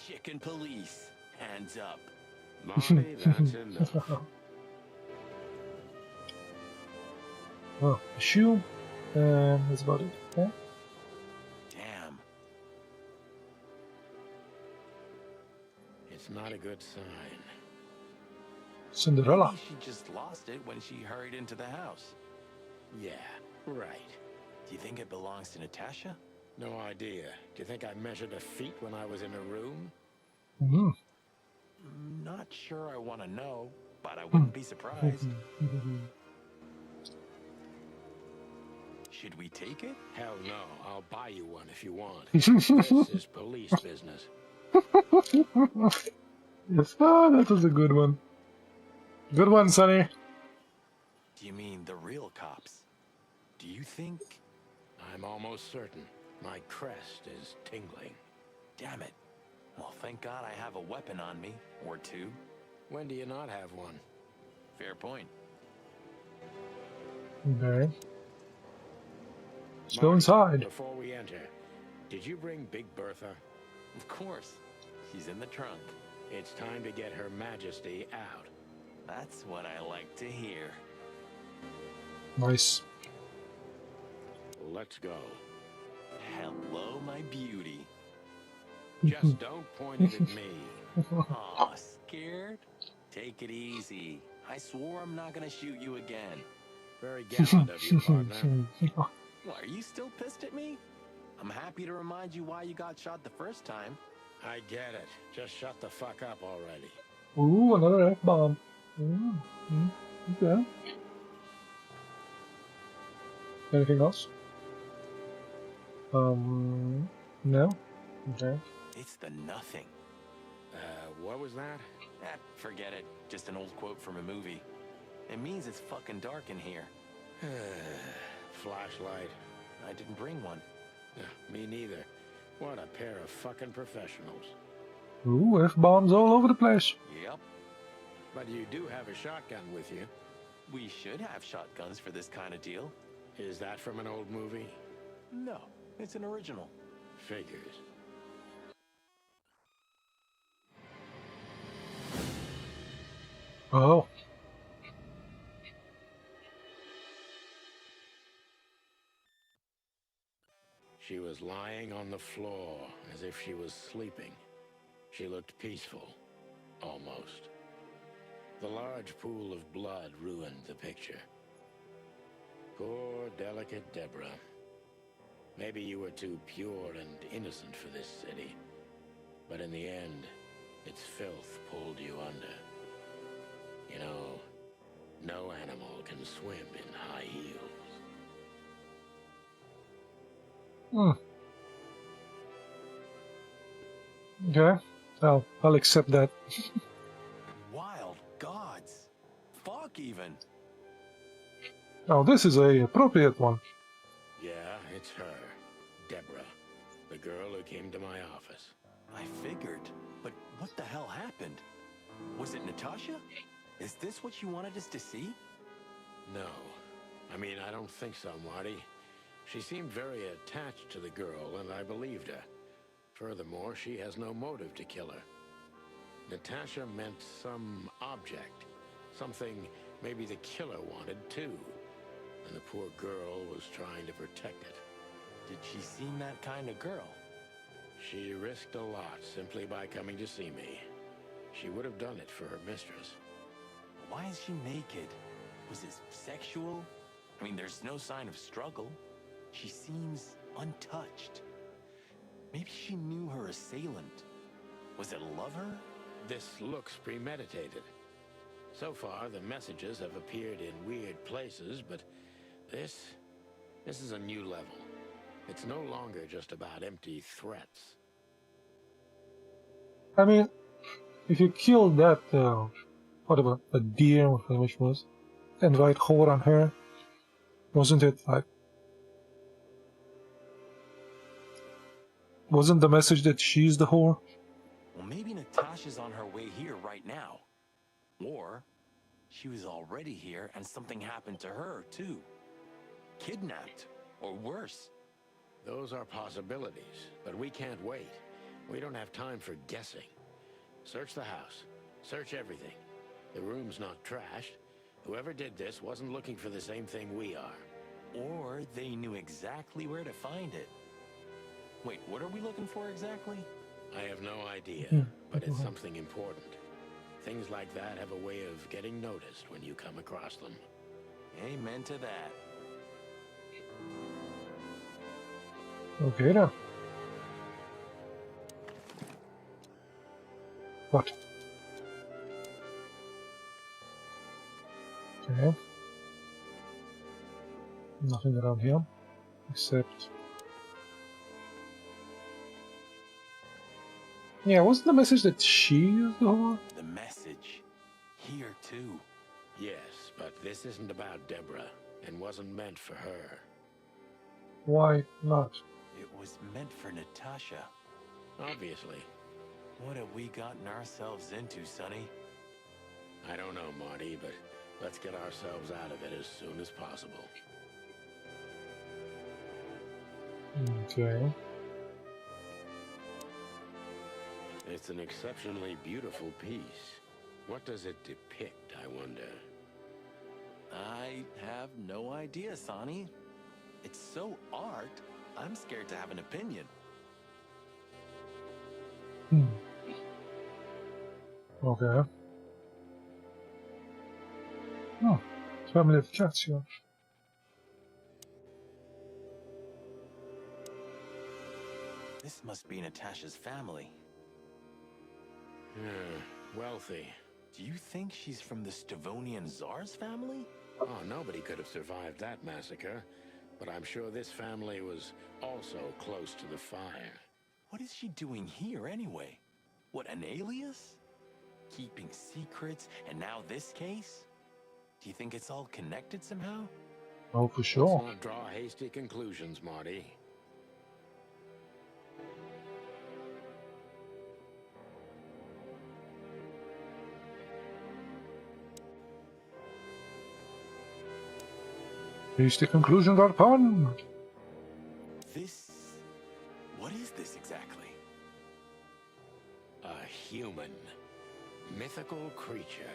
Chicken police, hands up. Marty, that's enough. Oh, a shoe. And that's about it. Okay. Damn. It's not a good sign. Cinderella. Maybe she just lost it when she hurried into the house. Yeah, right. Do you think it belongs to Natasha? No idea. Do you think I measured her feet when I was in her room? Not sure I want to know, but I wouldn't be surprised. Should we take it? Hell no. I'll buy you one if you want. This is police business. Yes, that was a good one. Good one, Sonny. Do you mean the real cops? Do you think... I'm almost certain. My crest is tingling. Damn it. Well, thank God I have a weapon on me. Or two. When do you not have one? Fair point. Okay. Let's Marty, go inside. Before we enter, did you bring Big Bertha? Of course. She's in the trunk. It's time to get Her Majesty out. That's what I like to hear. Nice. Let's go. Hello, my beauty. Just don't point it at me. Aw, scared? Take it easy. I swore I'm not gonna shoot you again. Very gallant of you, partner. What, are you still pissed at me? I'm happy to remind you why you got shot the first time. I get it. Just shut the fuck up already. Ooh, another F-bomb. Okay. Anything else? No? Okay. It's the nothing. What was that? Forget it. Just an old quote from a movie. It means it's fucking dark in here. Flashlight. I didn't bring one. Me neither. What a pair of fucking professionals. Ooh, F-bombs all over the place. Yep. But you do have a shotgun with you. We should have shotguns for this kind of deal. Is that from an old movie? No, it's an original. Figures. Oh. She was lying on the floor as if she was sleeping. She looked peaceful. Almost. The large pool of blood ruined the picture. Poor, delicate Deborah. Maybe you were too pure and innocent for this city. But in the end, its filth pulled you under. You know, No animal can swim in high heels. Hmm. Okay. I'll accept that. Wild gods. Fuck even. Now this is a appropriate one. Yeah, it's her. Deborah. The girl who came to my office. I figured, but what the hell happened? Was it Natasha? Is this what you wanted us to see? No. I mean, I don't think so, Marty. She seemed very attached to the girl, and I believed her. Furthermore, she has no motive to kill her. Natasha meant some object. Something maybe the killer wanted, too. And the poor girl was trying to protect it. Did she seem that kind of girl? She risked a lot simply by coming to see me. She would have done it for her mistress. Why is she naked? Was it sexual? I mean, there's no sign of struggle. She seems untouched. Maybe she knew her assailant. Was it a lover? This looks premeditated. So far, the messages have appeared in weird places, but this is a new level. It's no longer just about empty threats. I mean, if you kill that, whatever, a deer, whatever it was, and write whore on her, wasn't it like... Wasn't the message that she's the whore? Well, maybe Natasha's on her way here right now. Or she was already here and something happened to her, too. Kidnapped, or worse. Those are possibilities, but we can't wait. We don't have time for guessing. Search the house. Search everything. The room's not trashed. Whoever did this wasn't looking for the same thing we are. Or they knew exactly where to find it. Wait, what are we looking for exactly? I have no idea, but it's something important. Things like that have a way of getting noticed when you come across them. Amen to that. Okay then. What? Okay. Nothing around here, except... Yeah, wasn't the message that she is the whore? The message. Here, too. Yes, but this isn't about Deborah, and wasn't meant for her. Why not? It was meant for Natasha. Obviously. What have we gotten ourselves into, Sonny? I don't know, Marty, but let's get ourselves out of it as soon as possible. Okay. It's an exceptionally beautiful piece. What does it depict, I wonder? I have no idea, Sonny. It's so art, I'm scared to have an opinion. Okay. Oh, family of cats here. This must be Natasha's family. Wealthy. Do you think she's from the Stavonian Tsar's family? Oh, nobody could have survived that massacre. But I'm sure this family was also close to the fire. What is she doing here anyway? What, an alias? Keeping secrets, and now this case? Do you think it's all connected somehow? Oh, for sure. Let's not draw hasty conclusions, Marty. Hasty conclusions are fun. This... What is this exactly? A human. Mythical creature.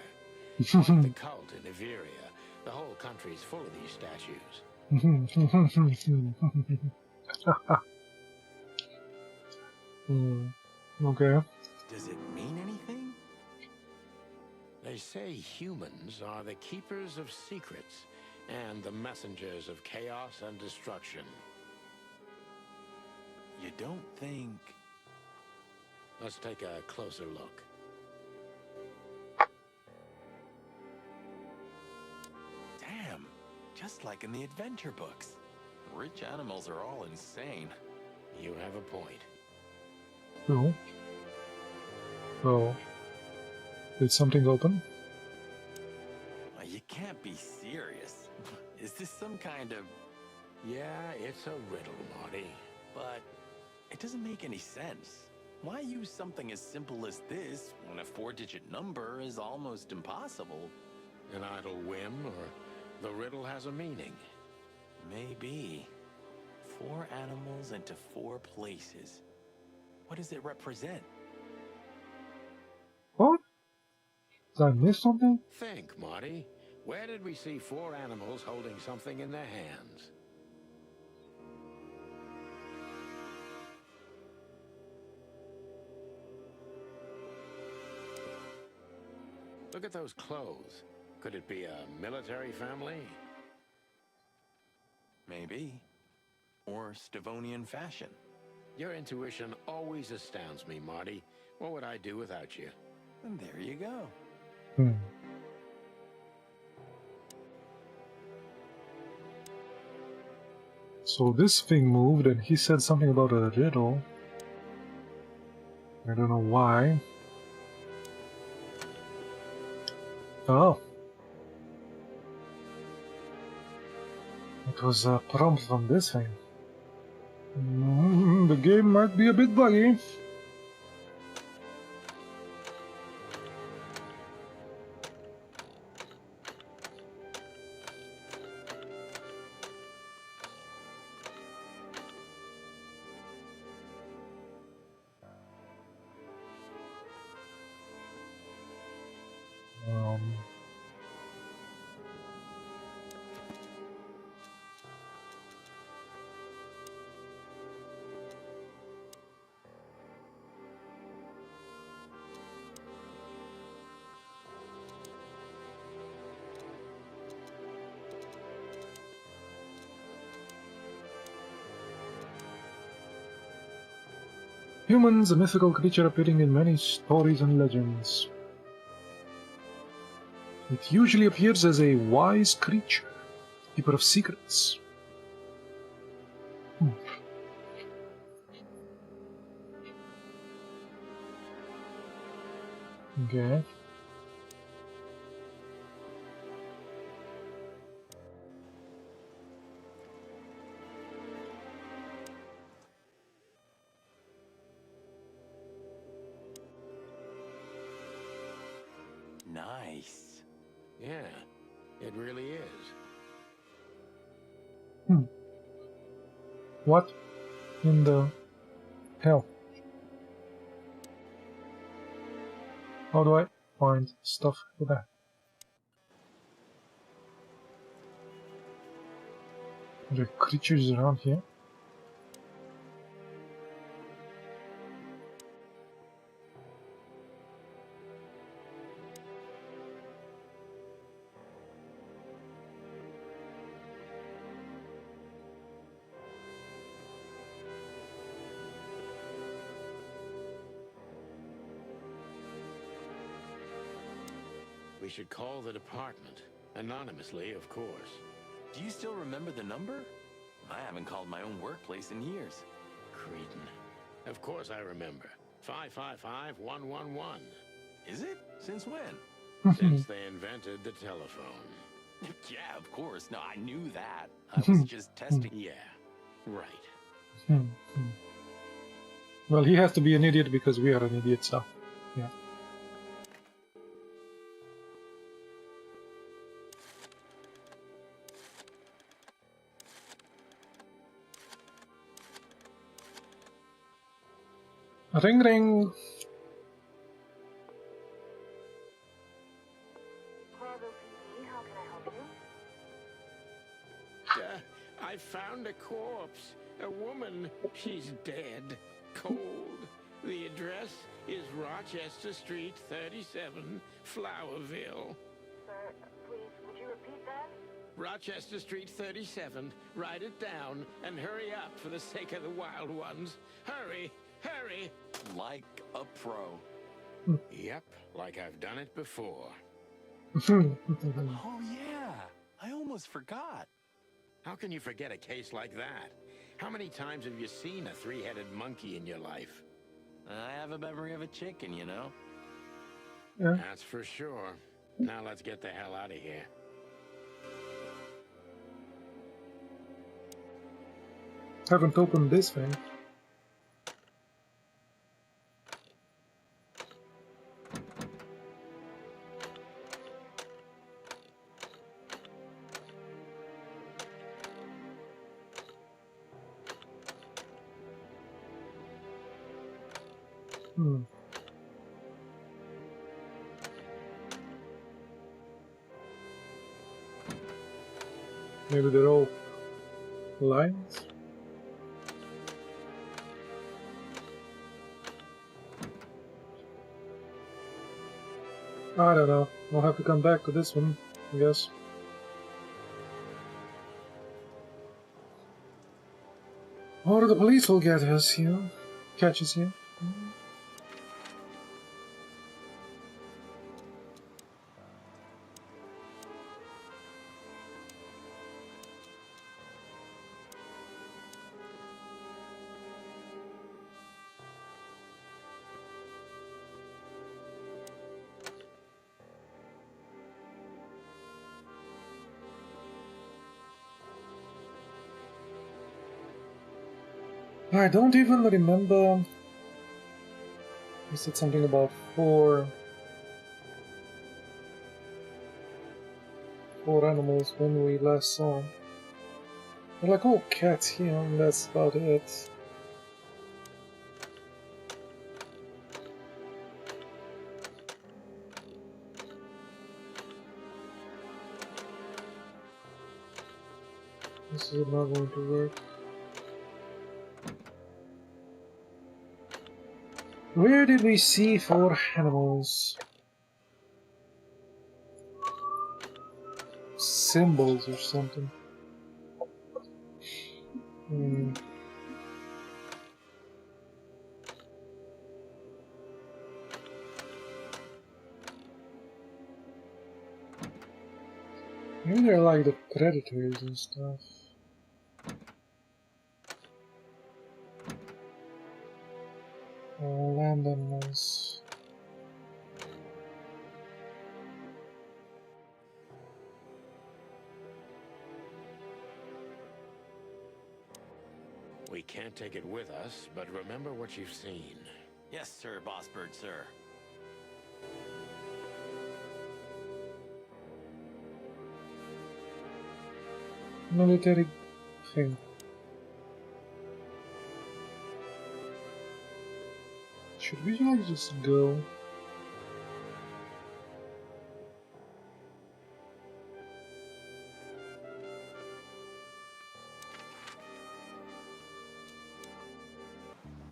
Like the cult in Iveria. The whole country's full of these statues. Okay. Does it mean anything? They say humans are the keepers of secrets and the messengers of chaos and destruction. You don't think... Let's take a closer look. just like in the adventure books. Rich animals are all insane. You have a point. Cool. So, did something open? You can't be serious. Is this some kind of... Yeah, it's a riddle, Marty. But it doesn't make any sense. Why use something as simple as this when a 4-digit number is almost impossible? An idle whim, or the riddle has a meaning? Maybe. 4 animals into 4 places. What does it represent? What? Did I miss something? Think, Marty. Where did we see 4 animals holding something in their hands? Look at those clothes. Could it be a military family? Maybe. Or Stavonian fashion. Your intuition always astounds me, Marty. What would I do without you? And there you go. Hmm. So this thing moved and he said something about a riddle. I don't know why. Oh. It was a prompt from this thing. The game might be a bit buggy. Humans, a mythical creature appearing in many stories and legends. It usually appears as a wise creature, keeper of secrets. Okay. Nice. Yeah, it really is. What in the hell? How do I find stuff for that? Are there creatures around here? We should call the department. Anonymously, of course. Do you still remember the number? I haven't called my own workplace in years. Cretin. Of course I remember. 555-111. Is it? Since when? Since they invented the telephone. Yeah, of course. No, I knew that. I was just testing. Yeah, right. Well, he has to be an idiot because we are an idiot, so yeah. Ring ring. I found a corpse. A woman. She's dead. Cold. The address is Rochester Street, 37, Flowerville. Sir, please, would you repeat that? Rochester Street, 37. Write it down and hurry up for the sake of the wild ones. Hurry! Hurry! Like a pro. Yep, like I've done it before. Oh, yeah. I almost forgot. How can you forget a case like that? How many times have you seen a three-headed monkey in your life? I have a memory of a chicken, you know? Yeah. That's for sure. Now let's get the hell out of here. Haven't opened this thing. Hmm. Maybe they're all lines? I don't know. I'll have to come back to this one, I guess. Or the police will get us, you know? Catch us here. I don't even remember. You said something about four animals when we last saw them. They're like all cats here, and that's about it. This is not going to work. Where did we see four animals? Symbols or something. Hmm. Maybe they're like the predators and stuff. Land animals. We can't take it with us, but remember what you've seen. Yes, sir, Boss Bird, sir. Military thing. Should we like just go?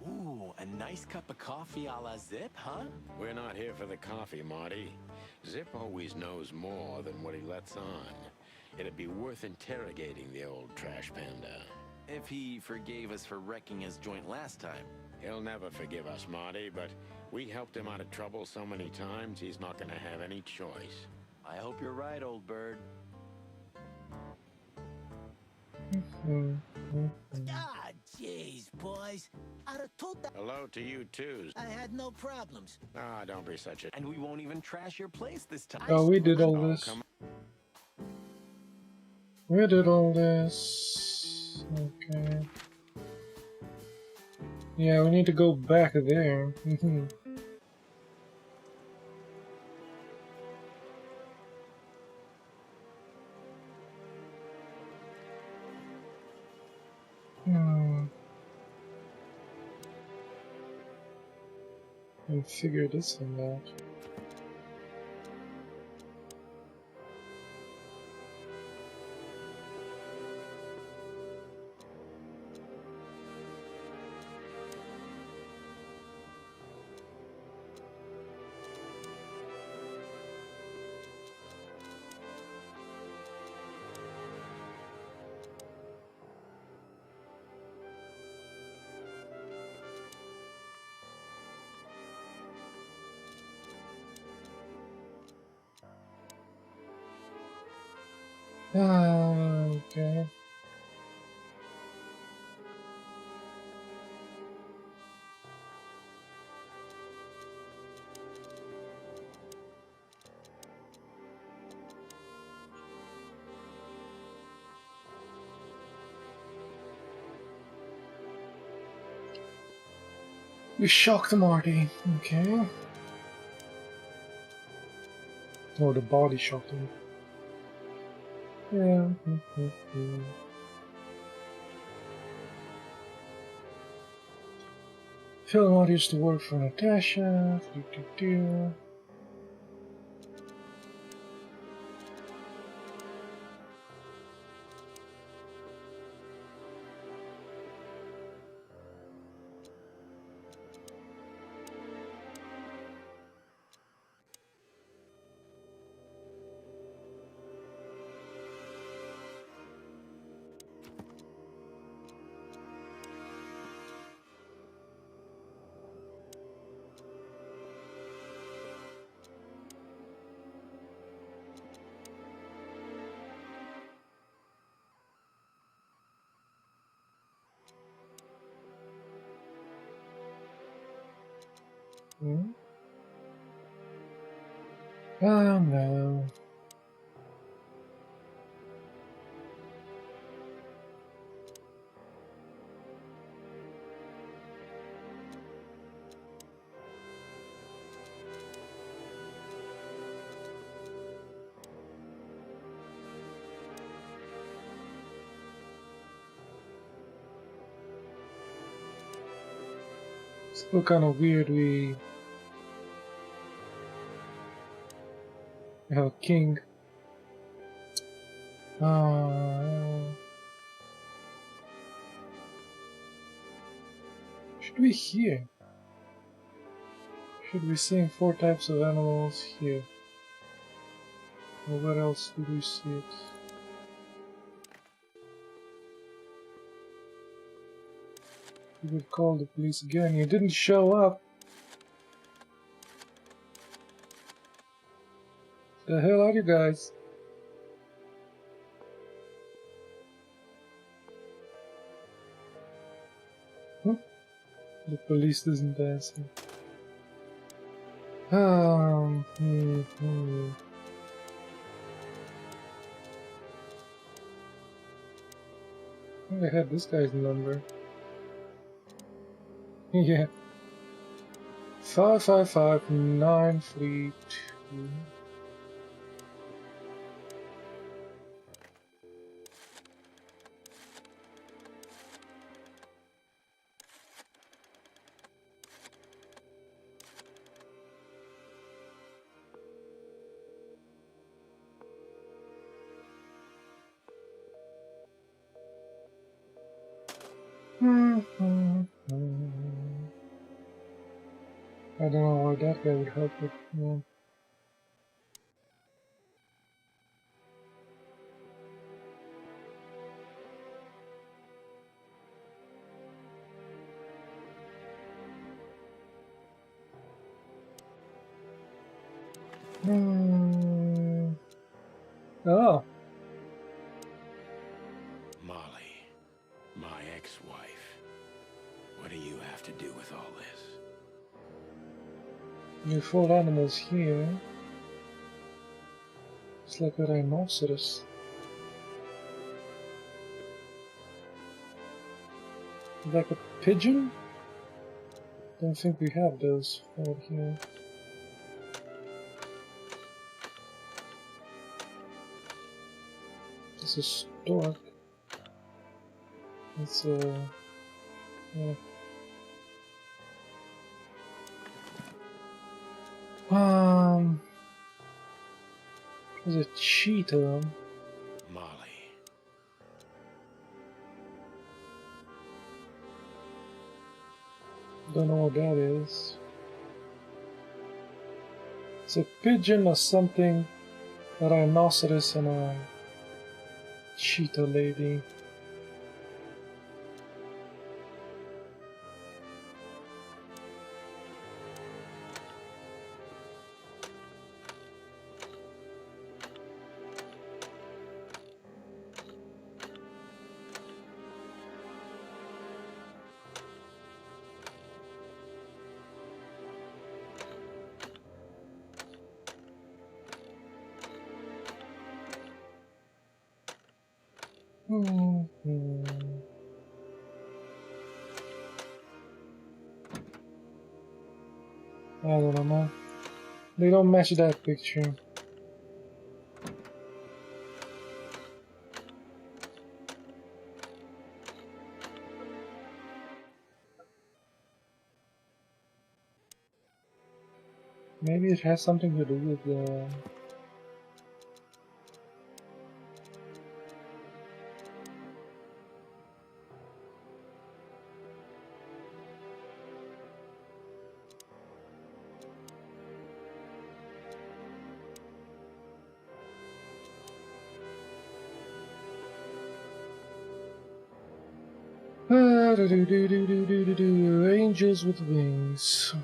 Ooh, a nice cup of coffee a la Zip, huh? We're not here for the coffee, Marty. Zip always knows more than what he lets on. It'd be worth interrogating the old trash panda. If he forgave us for wrecking his joint last time. He'll never forgive us, Marty, but we helped him out of trouble so many times, he's not gonna have any choice. I hope you're right, old bird. Ah, jeez, boys. I'd have told that Hello to you, too. I had no problems. Ah, don't be such a... And we won't even trash your place this time. Oh, we did all Oh, this. come We did all this. Okay. Yeah, we need to go back there. And figure this thing out. Okay. You shocked Marty. Okay. Oh, the body shocked him. Yeah. Phil used to work for Natasha. Hmm? Oh no. Still kind of weird we have a king. Should we here? Should we see 4 types of animals here? Or where else did we see it? You would call the police again. You didn't show up. The hell are you guys? The police doesn't answer. I think I had this guy's number. Yeah. 555-932. I don't know why that guy would help it. Yeah. Oh. Molly, my ex-wife. What do you have to do with all this? New 4 animals here. It's like a rhinoceros. Like a pigeon? Don't think we have those out here. This is stork. It's yeah. There's a cheetah. Molly. Don't know what that is. It's a pigeon or something, a rhinoceros and a cheetah lady. Hmm. I don't know, man. They don't match that picture. Maybe it has something to do with the... Angels with wings.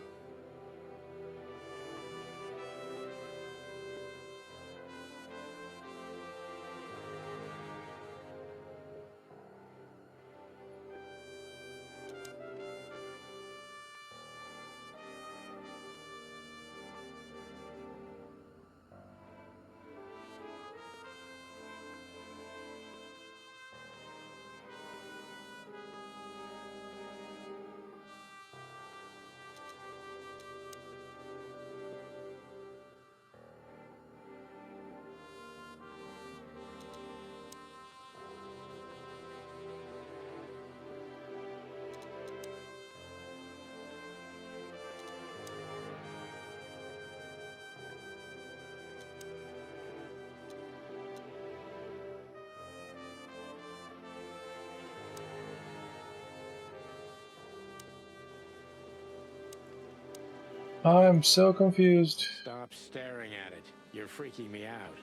I'm so confused. Stop staring at it. You're freaking me out.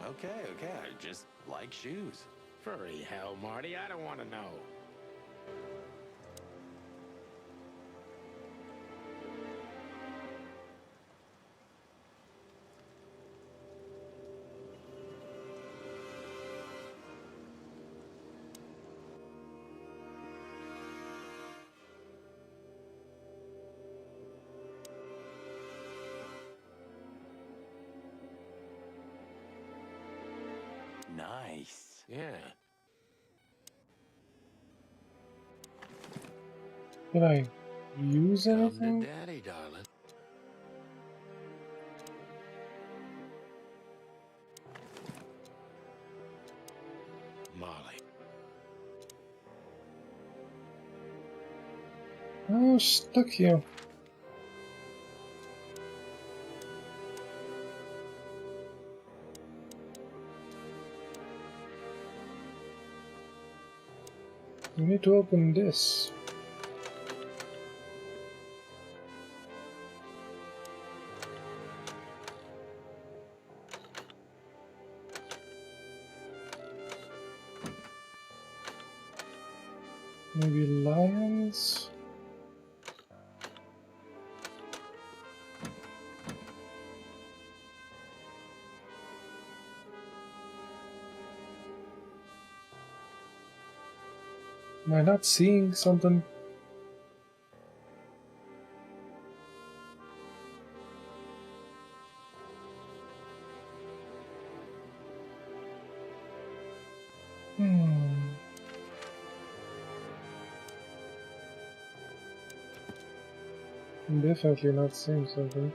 Okay, I just like shoes. Furry hell, Marty, I don't want to know. Nice. Yeah. Did I use Come to anything? daddy, darling. Molly. Oh, stuck here. We need to open this. Maybe lions? Am I not seeing something? I'm definitely not seeing something.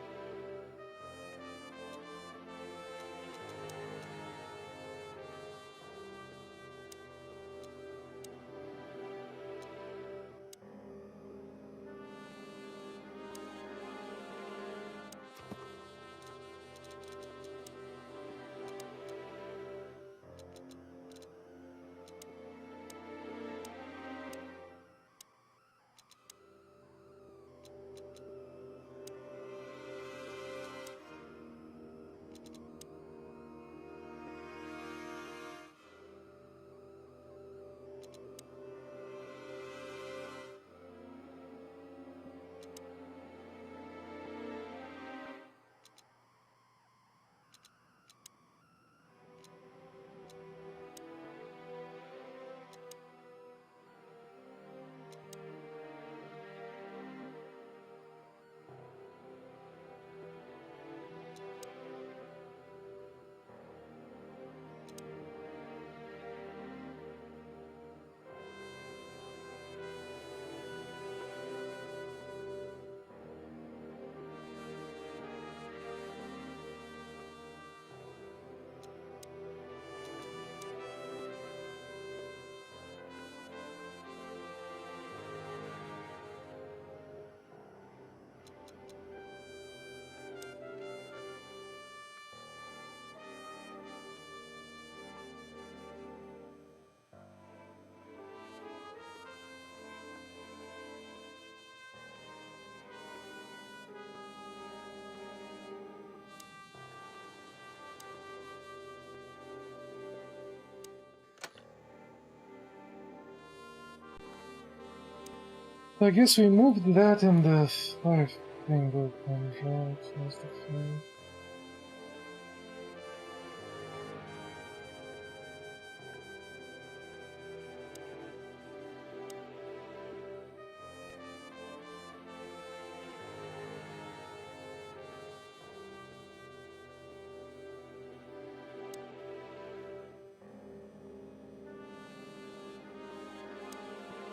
I guess we moved that in the 5-finger contract. That's the thing.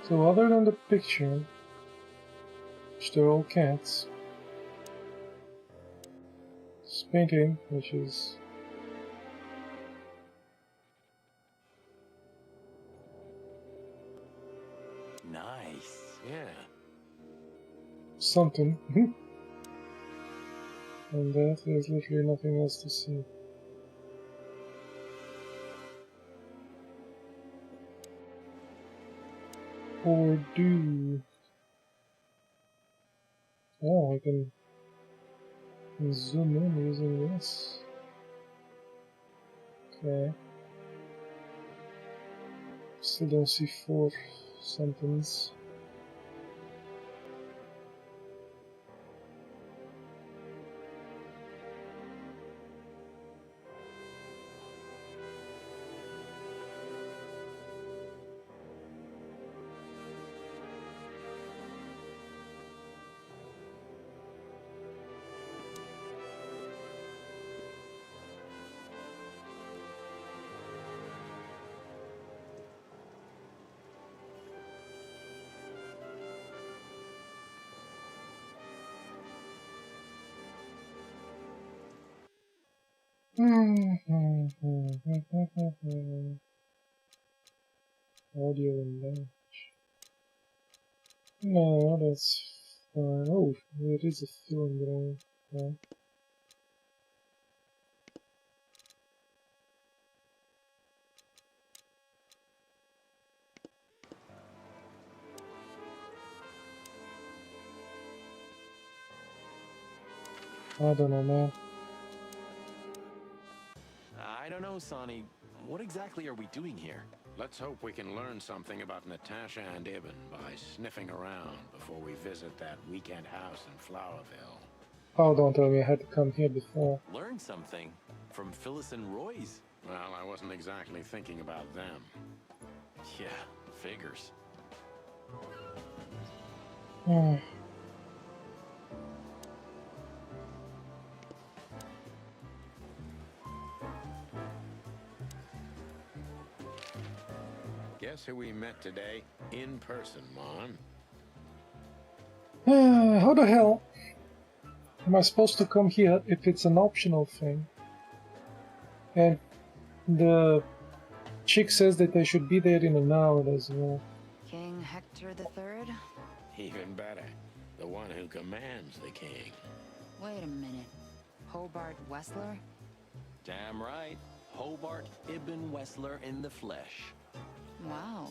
So other than the picture, which they're all cats, this painting, which is Nice. Yeah. something, and that there's literally nothing else to see. Or do... Oh, I can zoom in using this. Okay. Still don't see 4 somethings. Audio and language. No, that's fine. Oh, it is a film that I don't know, man. I don't know, Sonny. What exactly are we doing here? Let's hope we can learn something about Natasha and Ibn by sniffing around before we visit that weekend house in Flowerville. Oh, don't tell me I had to come here before. Learn something from Phyllis and Roy's. Well, I wasn't exactly thinking about them. Yeah, figures. Guess who we met today in person, Mon? How the hell am I supposed to come here if it's an optional thing? And the chick says that I should be there in an hour as well. King Hector III? Even better, the one who commands the king. Wait a minute. Hobart Wessler? Damn right. Hobart Ibn Wessler in the flesh. Wow.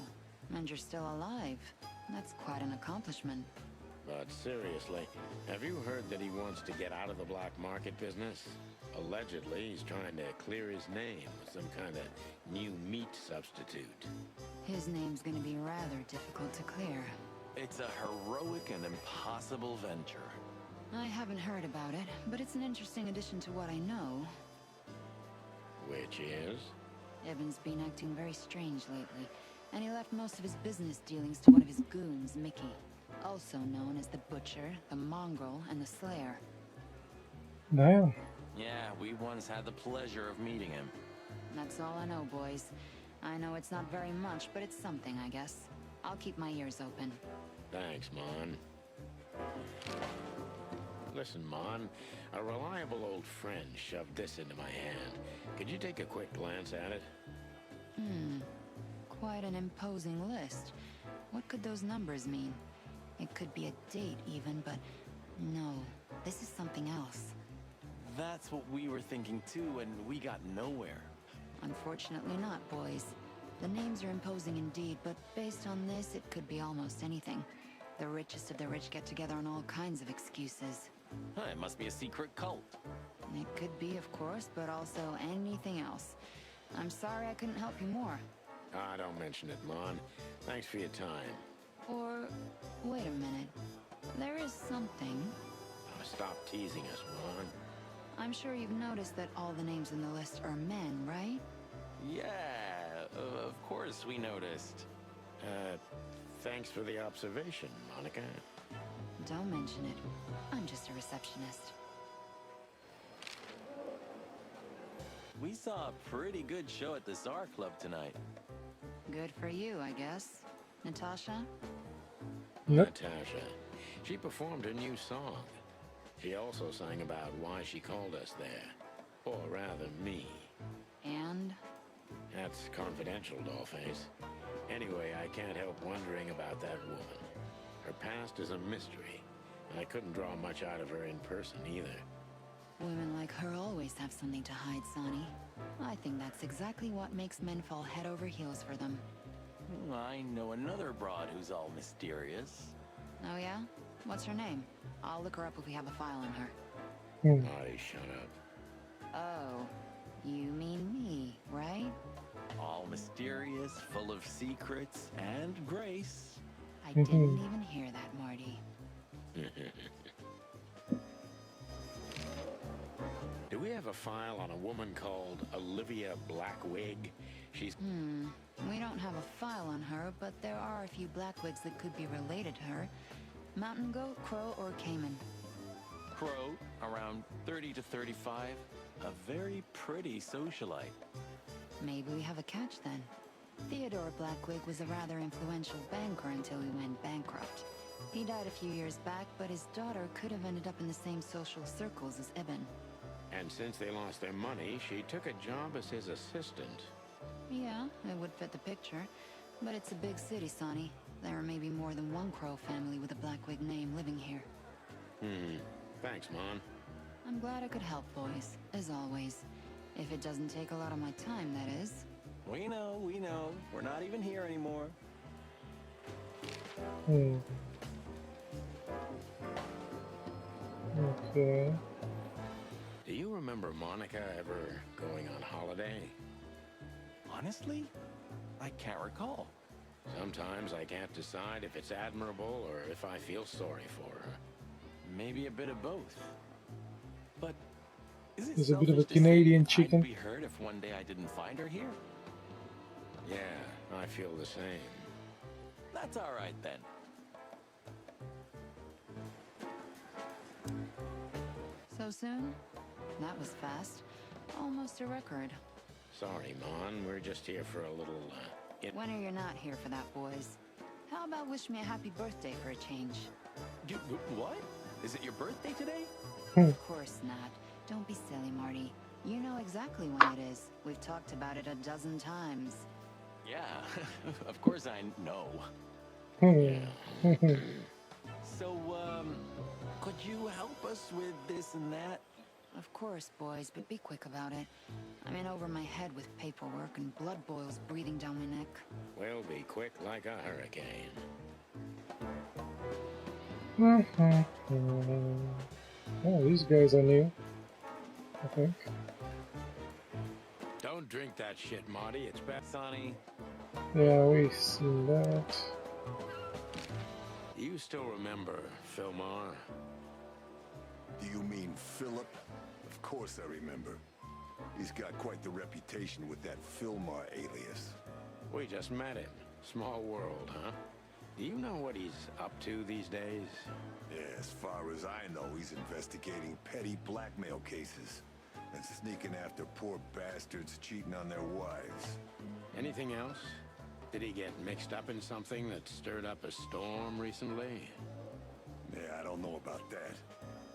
And you're still alive. That's quite an accomplishment. But seriously, have you heard that he wants to get out of the black market business? Allegedly, he's trying to clear his name with some kind of new meat substitute. His name's gonna be rather difficult to clear. It's a heroic and impossible venture. I haven't heard about it, but it's an interesting addition to what I know. Which is? Ibn's been acting very strange lately, and he left most of his business dealings to one of his goons, Mickey. Also known as the Butcher, the Mongrel, and the Slayer. Damn. Yeah, we once had the pleasure of meeting him. That's all I know, boys. I know it's not very much, but it's something, I guess. I'll keep my ears open. Thanks, Mon. Listen, Mon, a reliable old friend shoved this into my hand. Could you take a quick glance at it? Quite an imposing list. What could those numbers mean? It could be a date even, but no, this is something else. That's what we were thinking too, and we got nowhere. Unfortunately not, boys. The names are imposing indeed, but based on this, it could be almost anything. The richest of the rich get together on all kinds of excuses. Huh, it must be a secret cult. It could be, of course, but also anything else. I'm sorry I couldn't help you more. Ah, don't mention it, Mon. Thanks for your time. Or, wait a minute. There is something. Oh, stop teasing us, Mon. I'm sure you've noticed that all the names in the list are men, right? Yeah, of course we noticed. Thanks for the observation, Monica. Don't mention it. I'm just a receptionist. We saw a pretty good show at the Tsar Club tonight. Good for you, I guess. Natasha? Yep. Natasha. She performed a new song. She also sang about why she called us there. Or rather, me. And? That's confidential, Dollface. Anyway, I can't help wondering about that woman. Her past is a mystery. I couldn't draw much out of her in person either. Women like her always have something to hide, Sonny. I think that's exactly what makes men fall head over heels for them. I know another broad who's all mysterious. Oh yeah? What's her name? I'll look her up if we have a file on her. Marty, shut up. Oh, you mean me, right? All mysterious, full of secrets, and grace. I didn't even hear that, Marty. Do we have a file on a woman called Olivia Blackwig? She's... We don't have a file on her, but there are a few Blackwigs that could be related to her. Mountain goat, crow, or caiman. Crow, around 30 to 35. A very pretty socialite. Maybe we have a catch then. Theodore Blackwig was a rather influential banker until he went bankrupt. He died a few years back, but his daughter could have ended up in the same social circles as Ibn. And since they lost their money, she took a job as his assistant. Yeah, it would fit the picture. But it's a big city, Sonny. There may be more than one Crow family with a Blackwig name living here. Thanks, Mon. I'm glad I could help, boys, as always. If it doesn't take a lot of my time, that is. We know, we know. We're not even here anymore. Okay. Do you remember Monica ever going on holiday? Honestly, I can't recall. Sometimes I can't decide if it's admirable or if I feel sorry for her. Maybe a bit of both. But is it There's a bit of a selfish to say Canadian I'd chicken. be hurt if one day I didn't find her here? Yeah, I feel the same. That's all right then. So soon? That was fast. Almost a record. Sorry, Mon. We're just here for a little, When are you not here for that, boys? How about wish me a happy birthday for a change? What? Is it your birthday today? Of course not. Don't be silly, Marty. You know exactly when it is. We've talked about it a dozen times. Yeah, of course I know. So, could you help us with this and that? Of course, boys, but be quick about it. I'm in over my head with paperwork and blood boils breathing down my neck. We'll be quick like a hurricane. Oh, these guys are new, I think. Don't drink that shit, Marty. It's bad. Sonny, Yeah, we've seen that. You still remember Philmar? Do you mean Philip? Of course I remember. He's got quite the reputation with that Philmar alias. We just met him. Small world, huh? Do you know what he's up to these days? Yeah, as far as I know, he's investigating petty blackmail cases and sneaking after poor bastards cheating on their wives. Anything else? Did he get mixed up in something that stirred up a storm recently? Yeah, I don't know about that.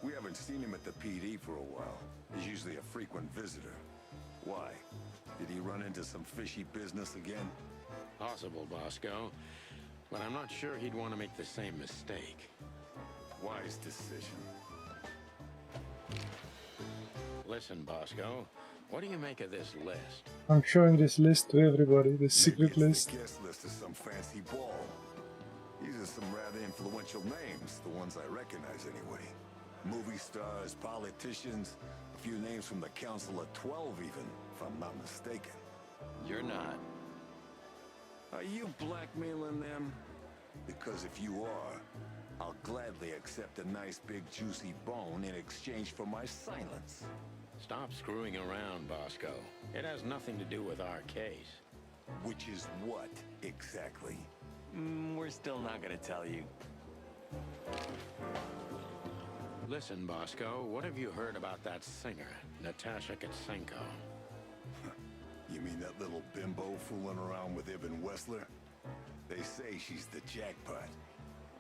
We haven't seen him at the PD for a while. He's usually a frequent visitor. Why? Did he run into some fishy business again? Possible, Bosco. But I'm not sure he'd want to make the same mistake. Wise decision. Listen, Bosco, what do you make of this list? I'm showing this list to everybody, the secret Maybe list. it's the guest list of some fancy ball. These are some rather influential names, the ones I recognize anyway. Movie stars, politicians, a few names from the Council of 12 even, if I'm not mistaken. you're not. Are you blackmailing them? Because if you are, I'll gladly accept a nice big juicy bone in exchange for my silence. Stop screwing around, Bosco. It has nothing to do with our case. Which is what, exactly? We're still not gonna tell you. Listen, Bosco, what have you heard about that singer, Natasha Katsenko? You mean that little bimbo fooling around with Ibn Wessler? They say she's the jackpot,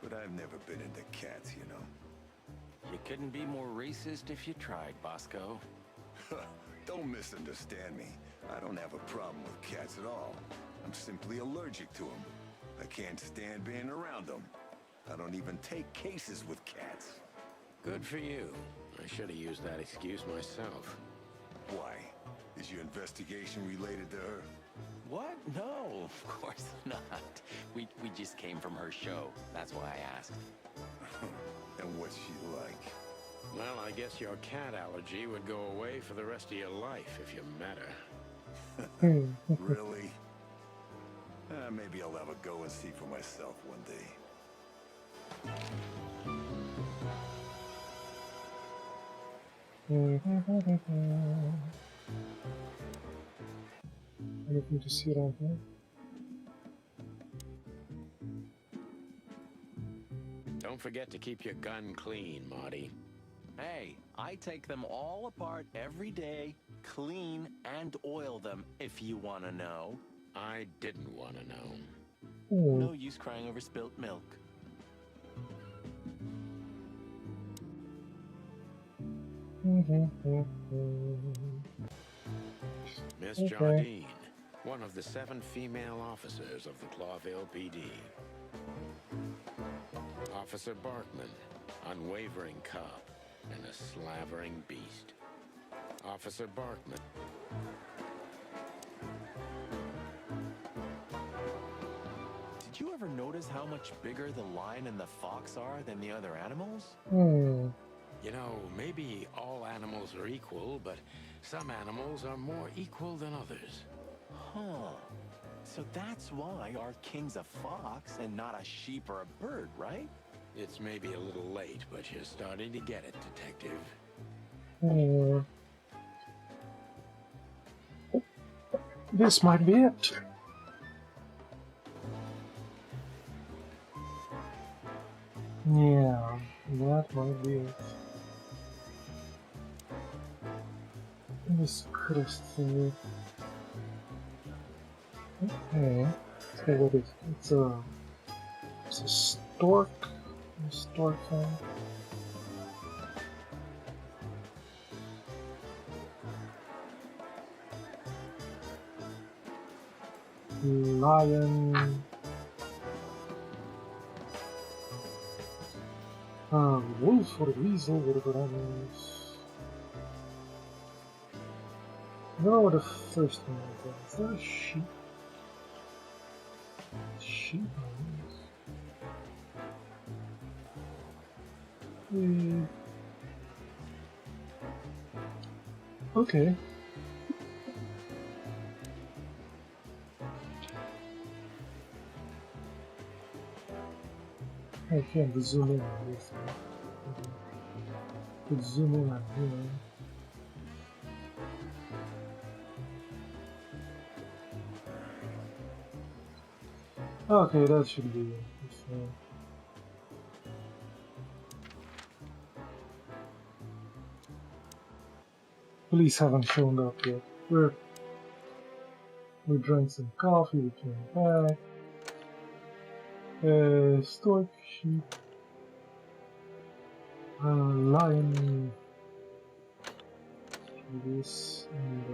but I've never been into cats, you know. You couldn't be more racist if you tried, Bosco. Don't misunderstand me. I don't have a problem with cats at all. I'm simply allergic to them. I can't stand being around them. I don't even take cases with cats. Good for you. I should have used that excuse myself. Why? Is your investigation related to her? What? No, of course not. We just came from her show. That's why I asked. And what's she like? Well, I guess your cat allergy would go away for the rest of your life if you met her. Really? Maybe I'll have a go and see for myself one day. Anything to see around here? Don't forget to keep your gun clean, Marty. Hey, I take them all apart every day, clean and oil them, if you want to know. I didn't want to know. No use crying over spilt milk. Miss Jardine, one of the 7 female officers of the Clawville PD. Officer Barkman, unwavering cop and a slavering beast. Officer Barkman. Did you ever notice how much bigger the lion and the fox are than the other animals? You know, maybe all animals are equal, but some animals are more equal than others. Huh. So that's why our king's a fox and not a sheep or a bird, right? It's maybe a little late, but you're starting to get it, Detective. This might be it. Yeah, that might be it. This Chris thingy. Okay. Let's see what it is. It's a stork. A stork thing. Lion. Wolf or weasel, whatever that means. I don't know what the first one is. Is that a sheep? Sheep? Okay. I can't zoom in on this one. Could zoom in on here. Okay, that should be it. Police haven't shown up yet. We drank some coffee, we came back. Stork, sheep, lion, this, and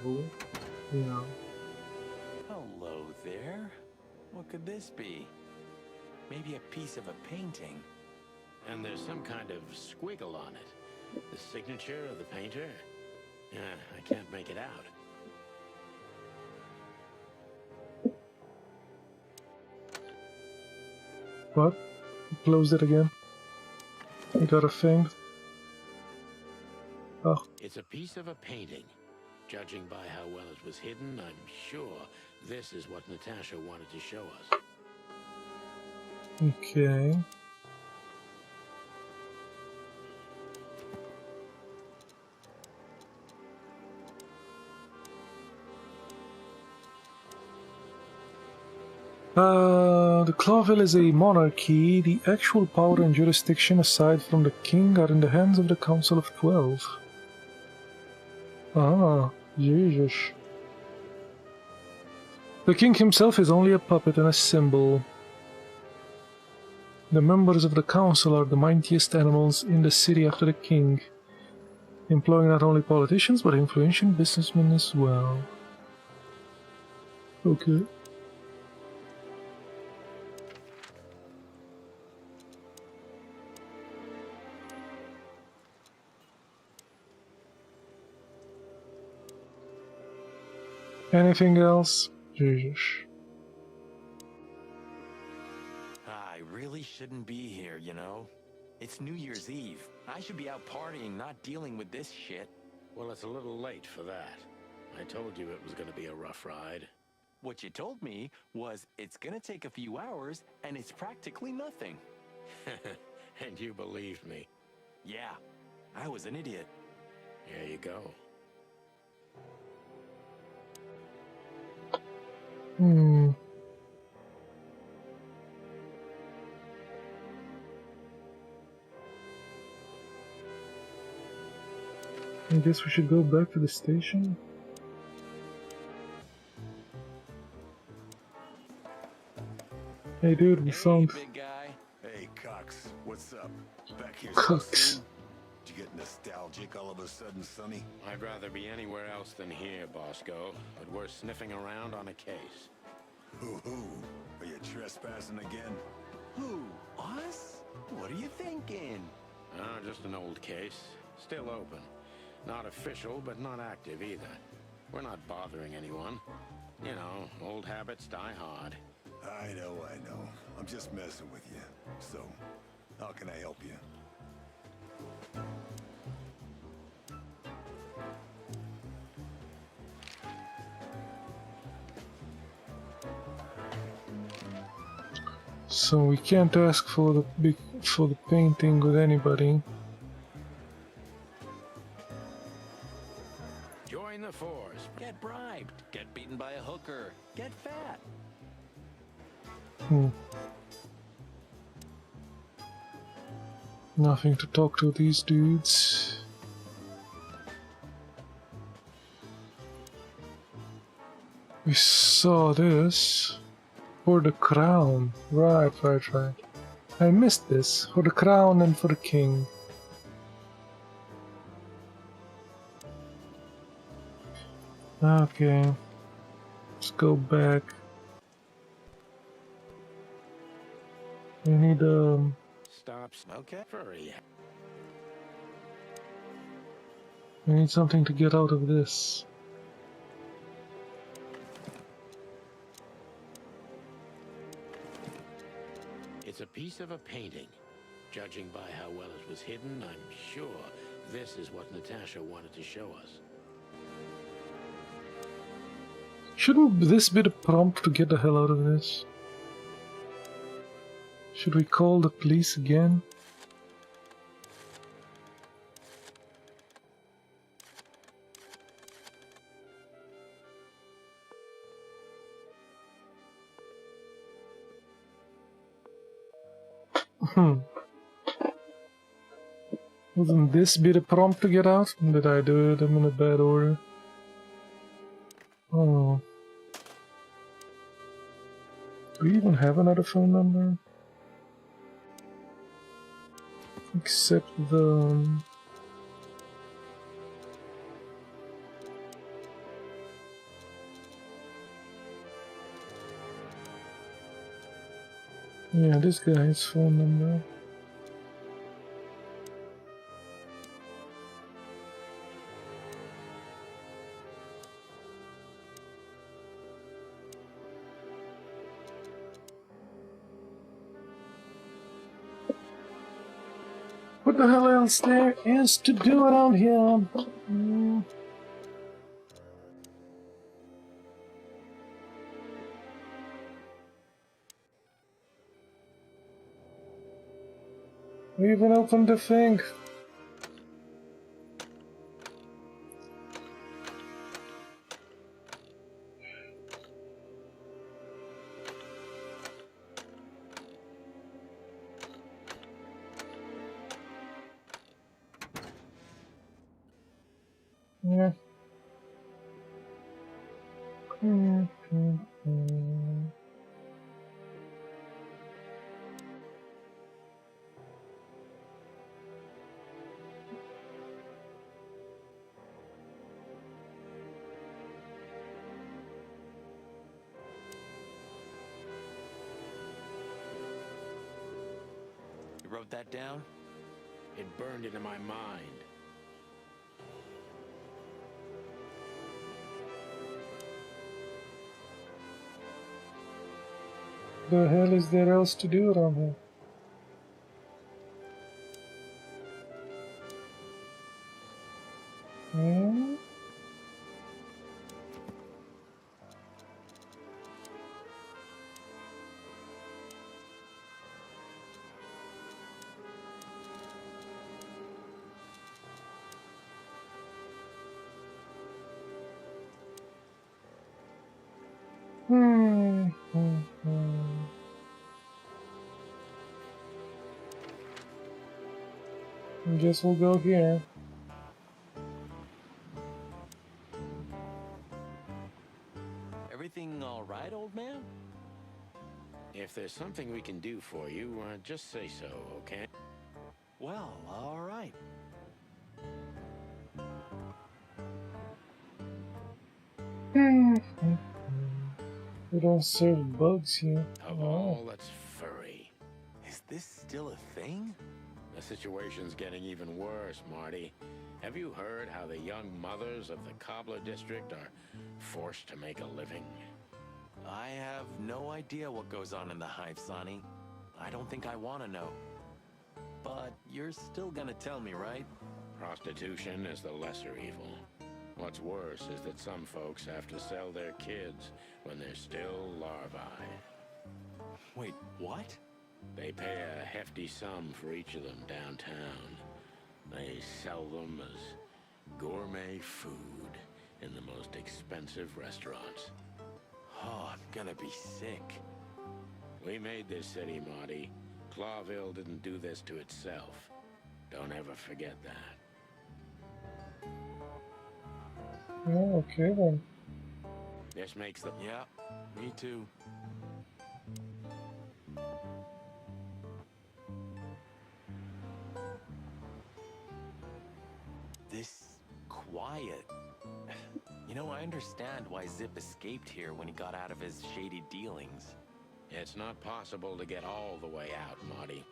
wolf, yeah. Hello there. What could this be? Maybe a piece of a painting. And there's some kind of squiggle on it. The signature of the painter? Yeah, I can't make it out. What? Close it again. You got a thing? Oh. It's a piece of a painting. Judging by how well it was hidden, I'm sure This is what Natasha wanted to show us. Okay. The Clawville is a monarchy. The actual power and jurisdiction, aside from the king, are in the hands of the Council of 12. Ah, Jesus. The king himself is only a puppet and a symbol. The members of the council are the mightiest animals in the city after the king, employing not only politicians but influential businessmen as well. Okay. Anything else? Jesus. I really shouldn't be here, you know? It's New Year's Eve. I should be out partying, not dealing with this shit. Well, it's a little late for that. I told you it was going to be a rough ride. What you told me was it's gonna take a few hours and it's practically nothing. And you believed me. Yeah, I was an idiot. There you go. I guess we should go back to the station. Hey dude, we found... Big guy. Hey, Cox, what's up? Back here Cox. so soon? Did you get nostalgic all of a sudden, Sonny? I'd rather be anywhere else than here, Bosco, but we're sniffing around on a case. Hoo-hoo. Are you trespassing again? Who? Us? What are you thinking? Just an old case. Still open. Not official, but not active either. We're not bothering anyone. You know, old habits die hard. I know. I'm just messing with you. So, how can I help you? So we can't ask for the painting with anybody. Join the force. Get bribed. Get beaten by a hooker. Get fat. Nothing to talk to these dudes. We saw this. For the crown. Right. I missed this. For the crown and for the king. Okay. Let's go back. We need Stops. Okay. Furry. we need something to get out of this. It's a piece of a painting. Judging by how well it was hidden, I'm sure this is what Natasha wanted to show us. Shouldn't this be the prompt to get the hell out of this? Should we call the police again? Wouldn't this be the prompt to get out? Did I do them in a bad order? Oh. Do we even have another phone number? Except the... yeah, this guy's phone number. What the hell else there is to do around here? We even opened the thing. Yeah. You wrote that down? It burned into my mind. The hell is there else to do around here? Hmm? I guess we'll go here. Everything all right, old man? If there's something we can do for you, just say so, okay? Well, all right. We don't serve bugs here. Of all that's furry. Is this still a thing? The situation's getting even worse, Marty. Have you heard how the young mothers of the Cobbler District are forced to make a living? I have no idea what goes on in the hive, Sonny. I don't think I want to know. But you're still gonna tell me, right? Prostitution is the lesser evil. What's worse is that some folks have to sell their kids when they're still larvae. Wait, what? They pay a hefty sum for each of them downtown. They sell them as gourmet food in the most expensive restaurants. Oh, I'm gonna be sick. We made this city, Marty. Clawville didn't do this to itself. Don't ever forget that. Oh, okay then. This makes the... Yeah, me too. This quiet. You know, I understand why Zip escaped here when he got out of his shady dealings. It's not possible to get all the way out, Marty.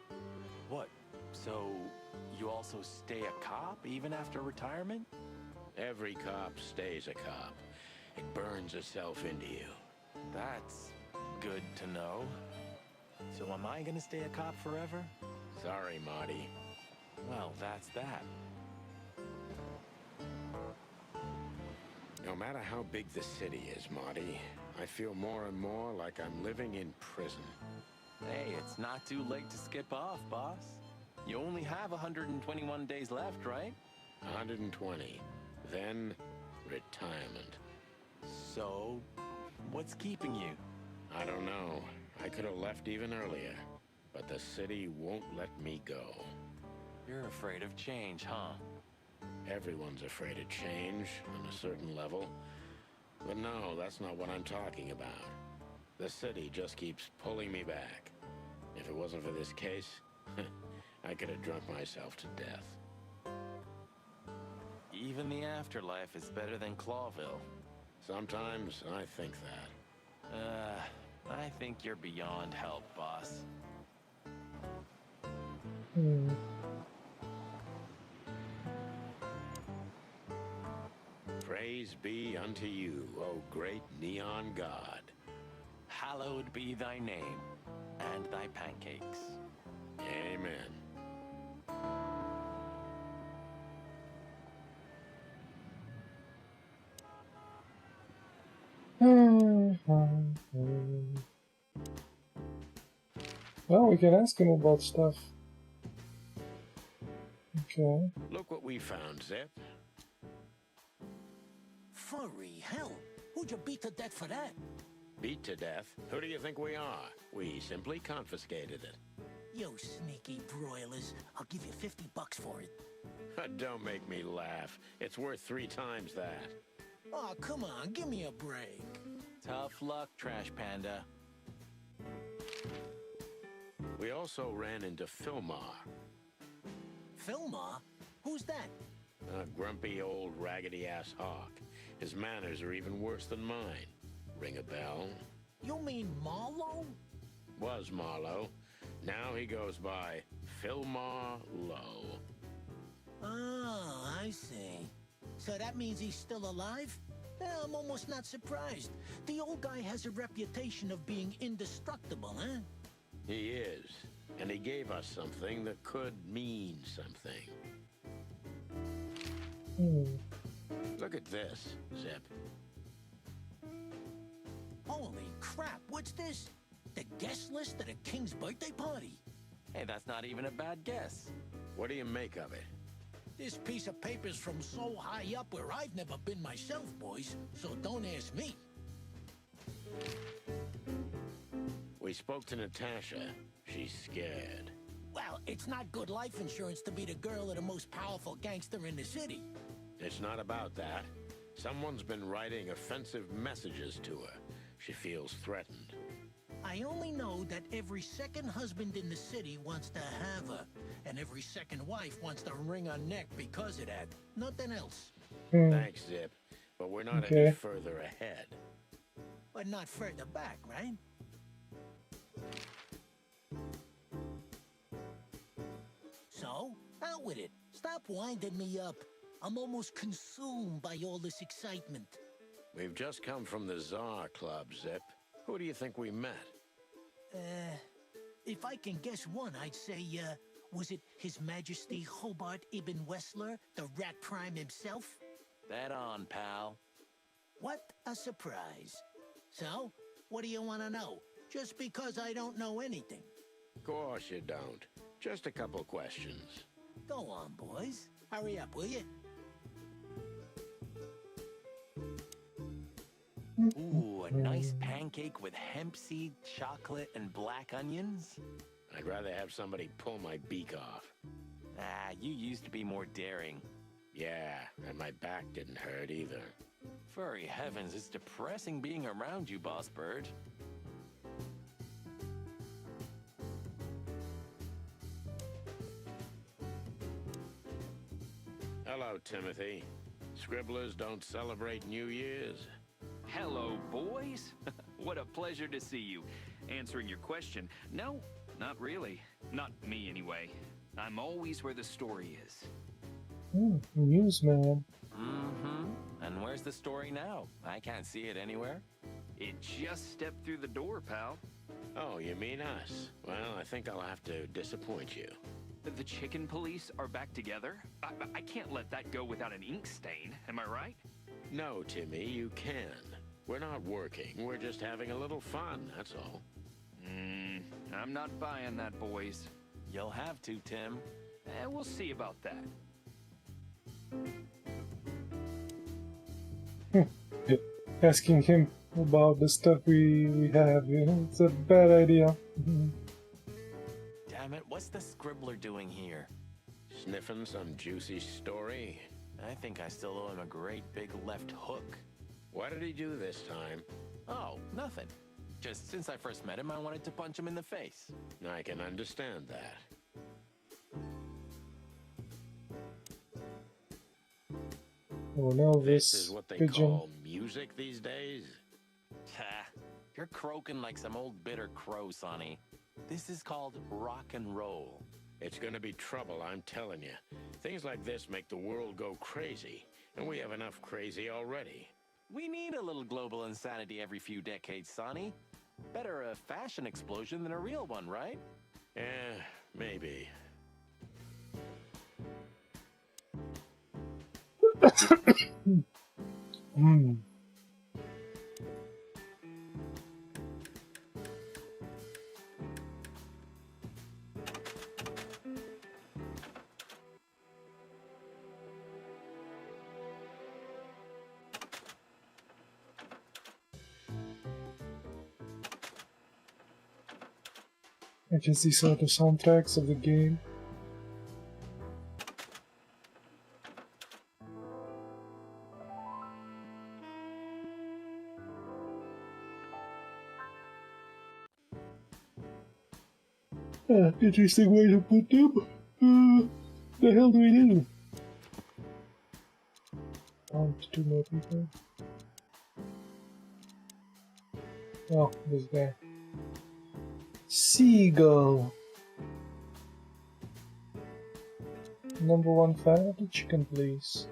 What? So, you also stay a cop even after retirement? Every cop stays a cop. It burns itself into you. That's good to know. So am I gonna stay a cop forever? Sorry, Marty. Well, that's that. No matter how big the city is, Marty, I feel more and more like I'm living in prison. Hey, it's not too late to skip off, boss. You only have 121 days left, right? 120. Then, retirement. So, what's keeping you? I don't know. I could have left even earlier, but the city won't let me go. You're afraid of change, huh? Everyone's afraid of change on a certain level. But no, that's not what I'm talking about. The city just keeps pulling me back. If it wasn't for this case, I could have drunk myself to death. Even the afterlife is better than Clawville. Sometimes I think that. I think you're beyond help, boss. Praise be unto you, O great neon god. Hallowed be thy name, and thy pancakes. Amen. Well, we can ask him about stuff. Okay. Look what we found, Zip. Furry hell. Who'd you beat to death for that? Beat to death? Who do you think we are? We simply confiscated it. You sneaky broilers. I'll give you $50 for it. Don't make me laugh. It's worth 3 times that. Oh, come on. Give me a break. Tough luck, Trash Panda. We also ran into Filmar, Filmar? Who's that? a grumpy old raggedy-ass hawk. His manners are even worse than mine. Ring a bell? You mean Marlowe? Was Marlowe. Now he goes by Filmar Lowe. Oh, I see. So that means he's still alive? Yeah, I'm almost not surprised. The old guy has a reputation of being indestructible, huh? He is. And he gave us something that could mean something. Look at this, Zip. Holy crap, what's this? The guest list at a king's birthday party? Hey, that's not even a bad guess. What do you make of it? This piece of paper's from so high up where I've never been myself, boys, so don't ask me. We spoke to Natasha. She's scared. Well, it's not good life insurance to be the girl of the most powerful gangster in the city. It's not about that. Someone's been writing offensive messages to her. She feels threatened. I only know that every second husband in the city wants to have her, and every second wife wants to wring her neck because of that. Nothing else. Thanks, Zip. But we're not any further ahead. But not further back, right? So, out with it. Stop winding me up. I'm almost consumed by all this excitement. We've just come from the Tsar Club, Zip. Who do you think we met? If I can guess one, I'd say, was it His Majesty Hobart Ibn Wessler, the Rat Prime himself? Bet on, pal. What a surprise. So, what do you want to know? Just because I don't know anything. Of course you don't. Just a couple questions. Go on, boys. Hurry up, will you? Ooh, a nice pancake with hemp seed, chocolate, and black onions? I'd rather have somebody pull my beak off. Ah, you used to be more daring. Yeah, and my back didn't hurt either. Furry heavens, it's depressing being around you, Boss Bird. Hello, Timothy. Scribblers don't celebrate New Year's. Hello, boys. What a pleasure to see you. Answering your question, no, not really. Not me, anyway. I'm always where the story is. Newsman. Mm-hmm. And where's the story now? I can't see it anywhere. It just stepped through the door, pal. Oh, you mean us? Well, I think I'll have to disappoint you. The chicken police are back together? I can't let that go without an ink stain, am I right? No, Timmy, you can. We're not working. We're just having a little fun, that's all. I'm not buying that, boys. You'll have to, Tim. We'll see about that. Asking him about the stuff we have, you know, it's a bad idea. Damn it, what's the Scribbler doing here? Sniffing some juicy story? I think I still owe him a great big left hook. What did he do this time? Oh, nothing. Just since I first met him, I wanted to punch him in the face. I can understand that. Oh no, This is what they pigeon. call music these days? Ha! You're croaking like some old bitter crow, Sonny. This is called rock and roll. It's gonna be trouble, I'm telling you. Things like this make the world go crazy, and we have enough crazy already. We need a little global insanity every few decades, Sonny. Better a fashion explosion than a real one, right? Eh, maybe. I guess these are the soundtracks of the game. Interesting way to put them. The hell do we do? Found 2 more people. Oh, this guy. Seagull. Number 1 fan of the chicken, please.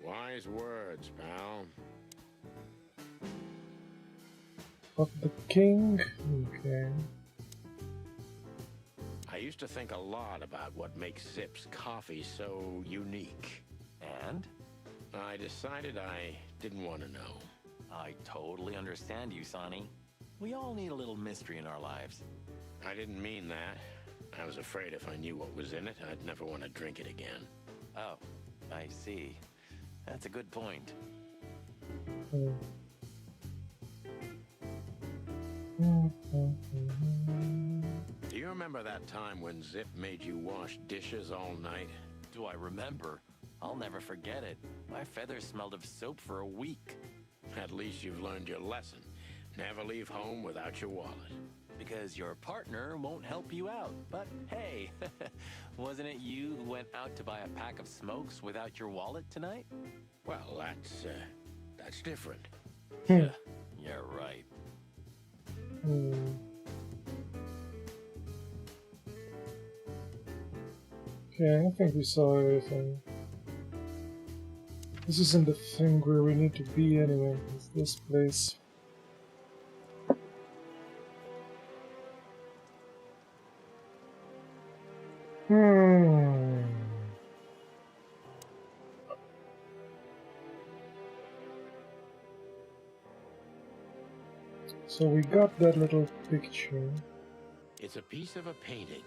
Wise words, pal. Of the king. Okay. I used to think a lot about what makes Zip's coffee so unique. And? I decided I didn't want to know. I totally understand you, Sonny. We all need a little mystery in our lives. I didn't mean that. I was afraid if I knew what was in it, I'd never want to drink it again. Oh, I see. That's a good point. Do you remember that time when Zip made you wash dishes all night? Do I remember? I'll never forget it. My feathers smelled of soap for a week. At least you've learned your lesson. Never leave home without your wallet. Because your partner won't help you out. But hey, wasn't it you who went out to buy a pack of smokes without your wallet tonight? Well, that's different. Yeah, right. Okay, I think we saw everything. This isn't the thing where we need to be anyway. It's this place. So we got that little picture. It's a piece of a painting.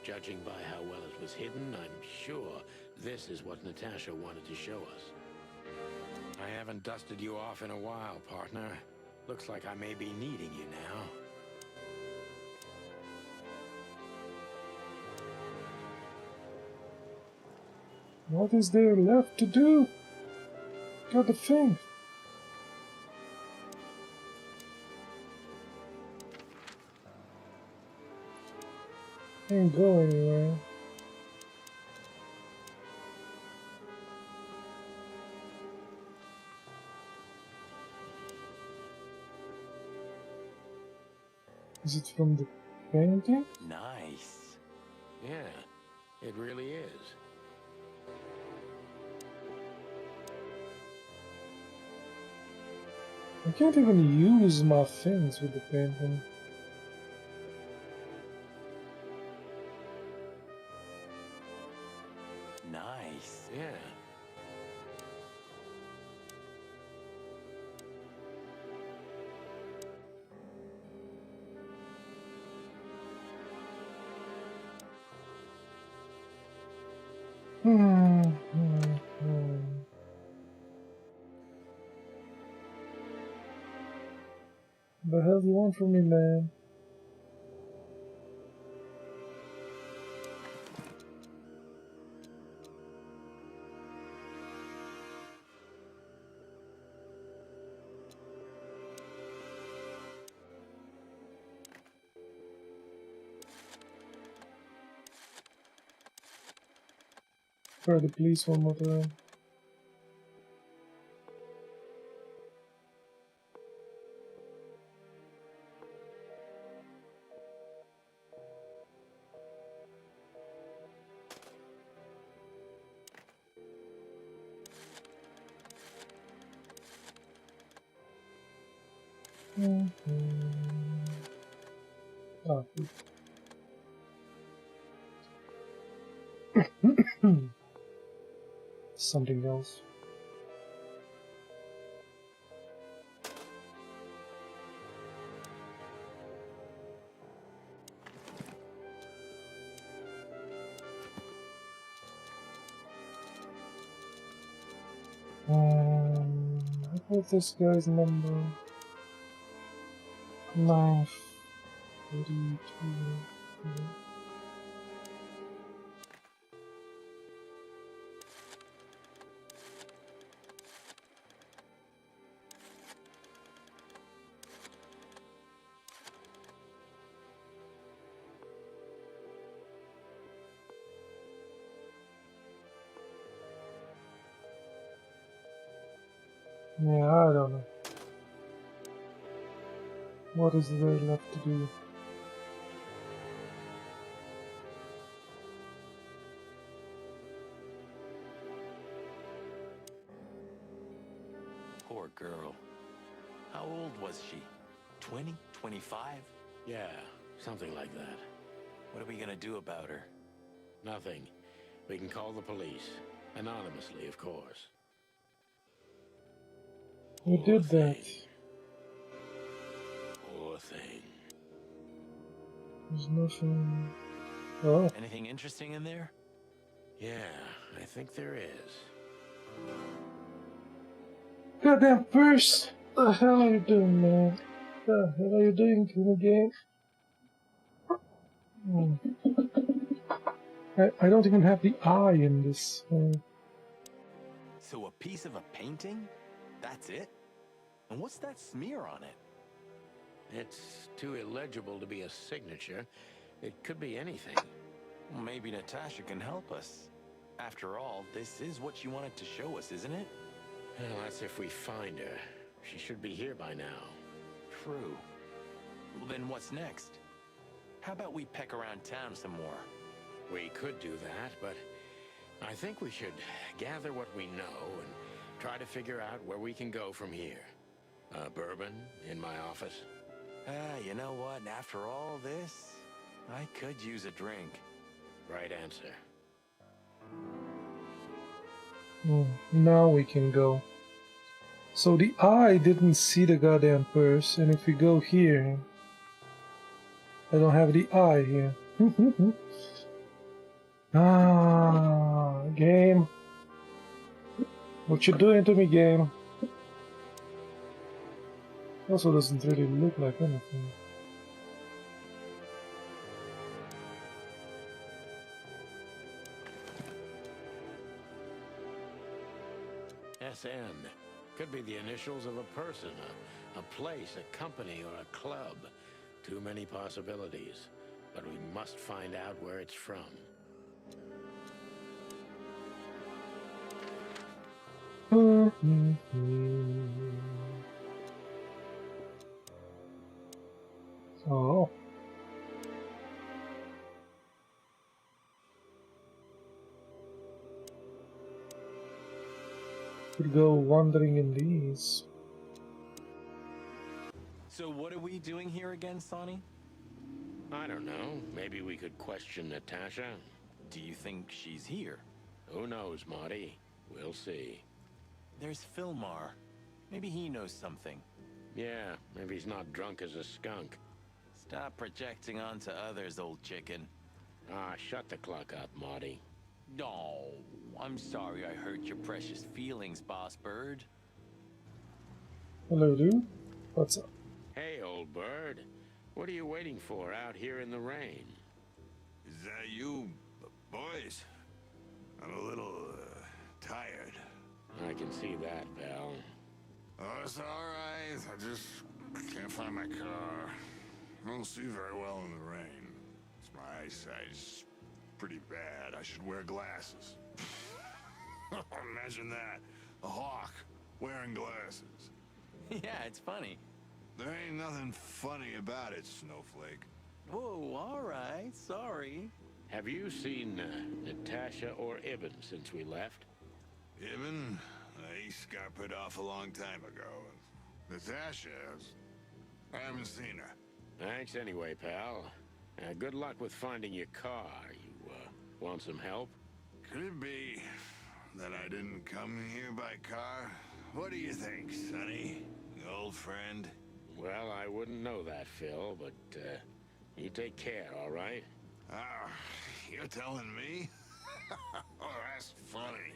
Judging by how well it was hidden, I'm sure this is what Natasha wanted to show us. I haven't dusted you off in a while, partner. Looks like I may be needing you now. What is there left to do? Got the thing. Can't go anywhere. Is it from the painting? Nice. Yeah, it really is. I can't even use my things with the painting. Nice. Yeah. The hell do you want from me, man? Try the police one more time. Ah, something else. What's this guy's number? 942. Yeah, I don't know. What is there left to do? Poor girl. How old was she? 20? 25? Yeah, something like that. What are we gonna do about her? Nothing. We can call the police. Anonymously, of course. Who did that? Poor thing. There's nothing. Oh, Anything interesting in there? Yeah, I think there is. goddamn purse! What the hell are you doing, man? What the hell are you doing to the game? I don't even have the eye in this. So a piece of a painting? That's it? And what's that smear on it? It's too illegible to be a signature. It could be anything. Well, maybe Natasha can help us. After all, this is what she wanted to show us, isn't it? Well, that's if we find her. She should be here by now. True. Well, then what's next? How about we peck around town some more? We could do that, but I think we should gather what we know and try to figure out where we can go from here. Bourbon in my office? You know what? After all this, I could use a drink. Right answer. Now we can go. So the eye didn't see the goddamn purse, and if we go here, I don't have the eye here. Game. What you doing to me, game? Also doesn't really look like anything. SN. Could be the initials of a person, a place, a company, or a club. Too many possibilities. But we must find out where it's from. Oh. Could go wandering in these. So what are we doing here again, Sonny? I don't know. Maybe we could question Natasha. Do you think she's here? Who knows, Marty? We'll see. There's Philmar. Maybe he knows something. Yeah, maybe he's not drunk as a skunk. Stop projecting onto others, old chicken. Ah, shut the clock up, Marty. No, I'm sorry I hurt your precious feelings, Boss Bird. Hello, dude. What's up? Hey, old bird. What are you waiting for out here in the rain? Is that you, boys? I'm a little, tired. I can see that, pal. Oh, it's alright. I just can't find my car. I don't see very well in the rain. My eyesight's pretty bad. I should wear glasses. Imagine that. A hawk wearing glasses. Yeah, it's funny. There ain't nothing funny about it, Snowflake. Whoa, alright, sorry. Have you seen Natasha or Ibn since we left? Ibn? He scuppered off a long time ago. Natasha, I haven't seen her. Thanks anyway, pal. Good luck with finding your car. You, want some help? Could it be that I didn't come here by car? What do you think, Sonny? Old friend? Well, I wouldn't know that, Phil, but, you take care, all right? Ah, you're telling me? Oh, that's funny.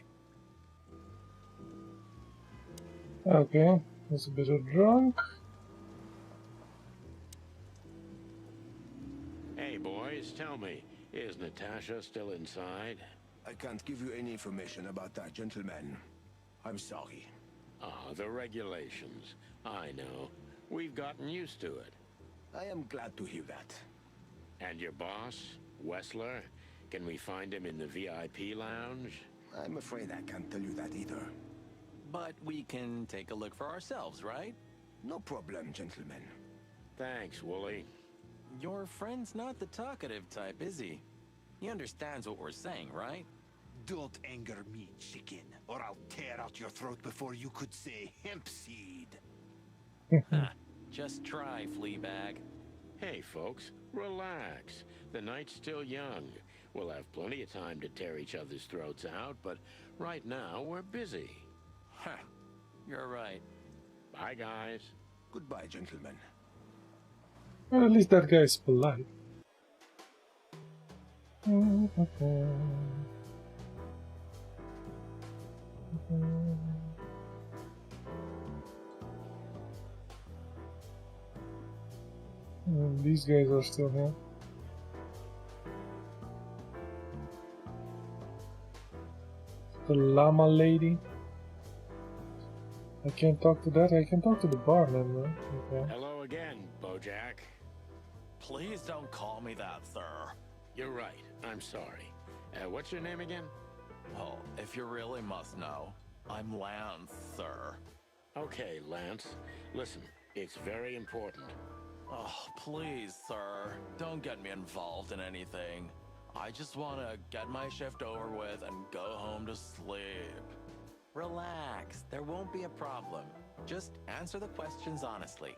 Okay, he's a bit of drunk. Hey, boys, tell me, is Natasha still inside? I can't give you any information about that, gentleman. I'm sorry. Ah, the regulations. I know. We've gotten used to it. I am glad to hear that. And your boss, Wessler? Can we find him in the VIP lounge? I'm afraid I can't tell you that either. But we can take a look for ourselves, right? No problem, gentlemen. Thanks, Wooly. Your friend's not the talkative type, is he? He understands what we're saying, right? Don't anger me, chicken, or I'll tear out your throat before you could say hemp seed. Just try, Fleabag. Hey, folks, relax. The night's still young. We'll have plenty of time to tear each other's throats out, but right now we're busy. Huh. You're right. Bye, guys. Goodbye, gentlemen. Well, at least that guy's polite. These guys are still here. The llama lady. I can't talk to that. I can talk to the barman, though. Okay. Hello again, Bojack. Please don't call me that, sir. You're right. I'm sorry. What's your name again? Oh, if you really must know, I'm Lance, sir. Okay, Lance. Listen, it's very important. Oh, please, sir. Don't get me involved in anything. I just want to get my shift over with and go home to sleep. Relax. There won't be a problem. Just answer the questions honestly.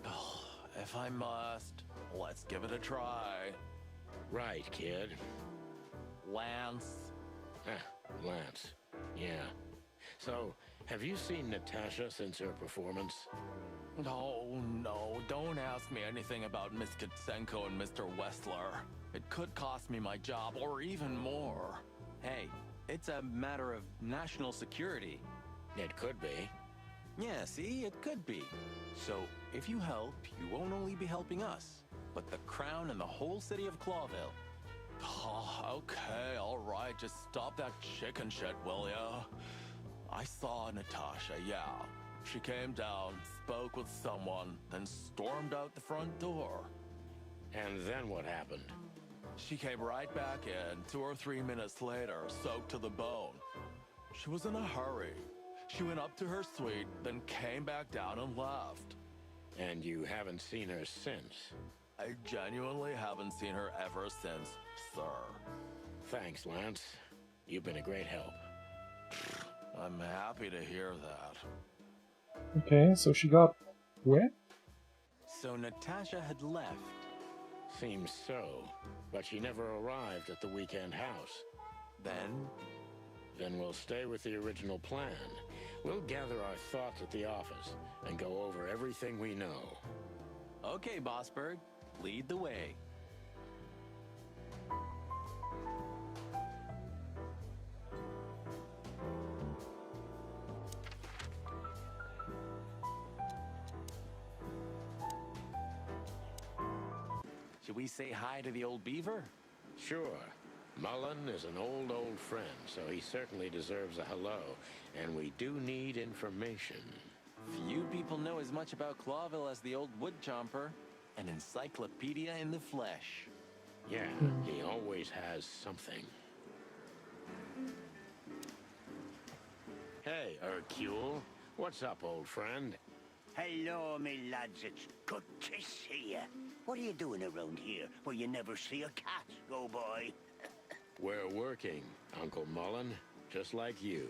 Oh, if I must, let's give it a try. Right, kid. Lance. Lance. Yeah. So, have you seen Natasha since her performance? No, don't ask me anything about Miss Kitsenko and Mr. Wessler. It could cost me my job, or even more. Hey, it's a matter of national security. It could be. Yeah, see, it could be. So, if you help, you won't only be helping us, but the Crown and the whole city of Clawville. Oh, okay, alright, just stop that chicken shit, will ya? I saw Natasha, yeah. She came down, spoke with someone, then stormed out the front door. And then what happened? She came right back in 2 or 3 minutes later, soaked to the bone. She was in a hurry. She went up to her suite, then came back down and left. And you haven't seen her since? I genuinely haven't seen her ever since, sir. Thanks, Lance. You've been a great help. I'm happy to hear that. Okay, so she got where? So Natasha had left. Seems so, but she never arrived at the weekend house. Then we'll stay with the original plan. We'll gather our thoughts at the office and go over everything we know. Okay, Bossberg, lead the way. Should we say hi to the old beaver? Sure. Mullen is an old friend, so he certainly deserves a hello, and we do need information. Few people know as much about Clawville as the old wood chomper, an encyclopedia in the flesh. Yeah, he always has something. Hey, Hercule. What's up, old friend? Hello, me lads. It's good to see you. What are you doing around here where you never see a cat go by? We're working, Uncle Mullen, just like you.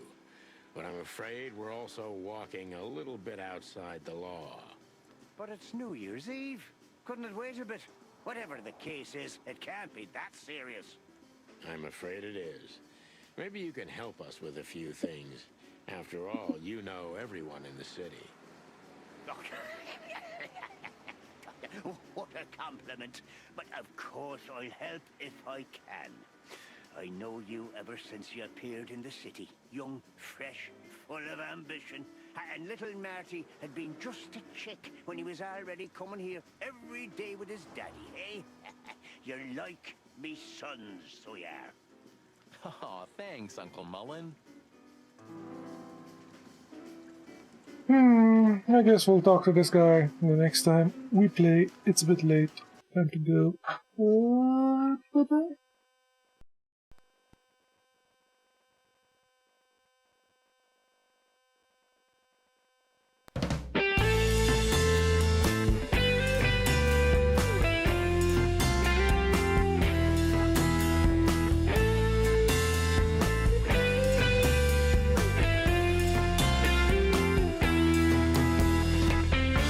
But I'm afraid we're also walking a little bit outside the law. But it's New Year's Eve. Couldn't it wait a bit? Whatever the case is, it can't be that serious. I'm afraid it is. Maybe you can help us with a few things. After all, you know everyone in the city. What a compliment. But of course I'll help if I can. I know you ever since you appeared in the city. Young, fresh, full of ambition. And little Marty had been just a chick when he was already coming here every day with his daddy, eh? You're like me sons, so you are. Oh, thanks, Uncle Mullen. I guess we'll talk to this guy the next time we play. It's a bit late. Time to go. Bye-bye.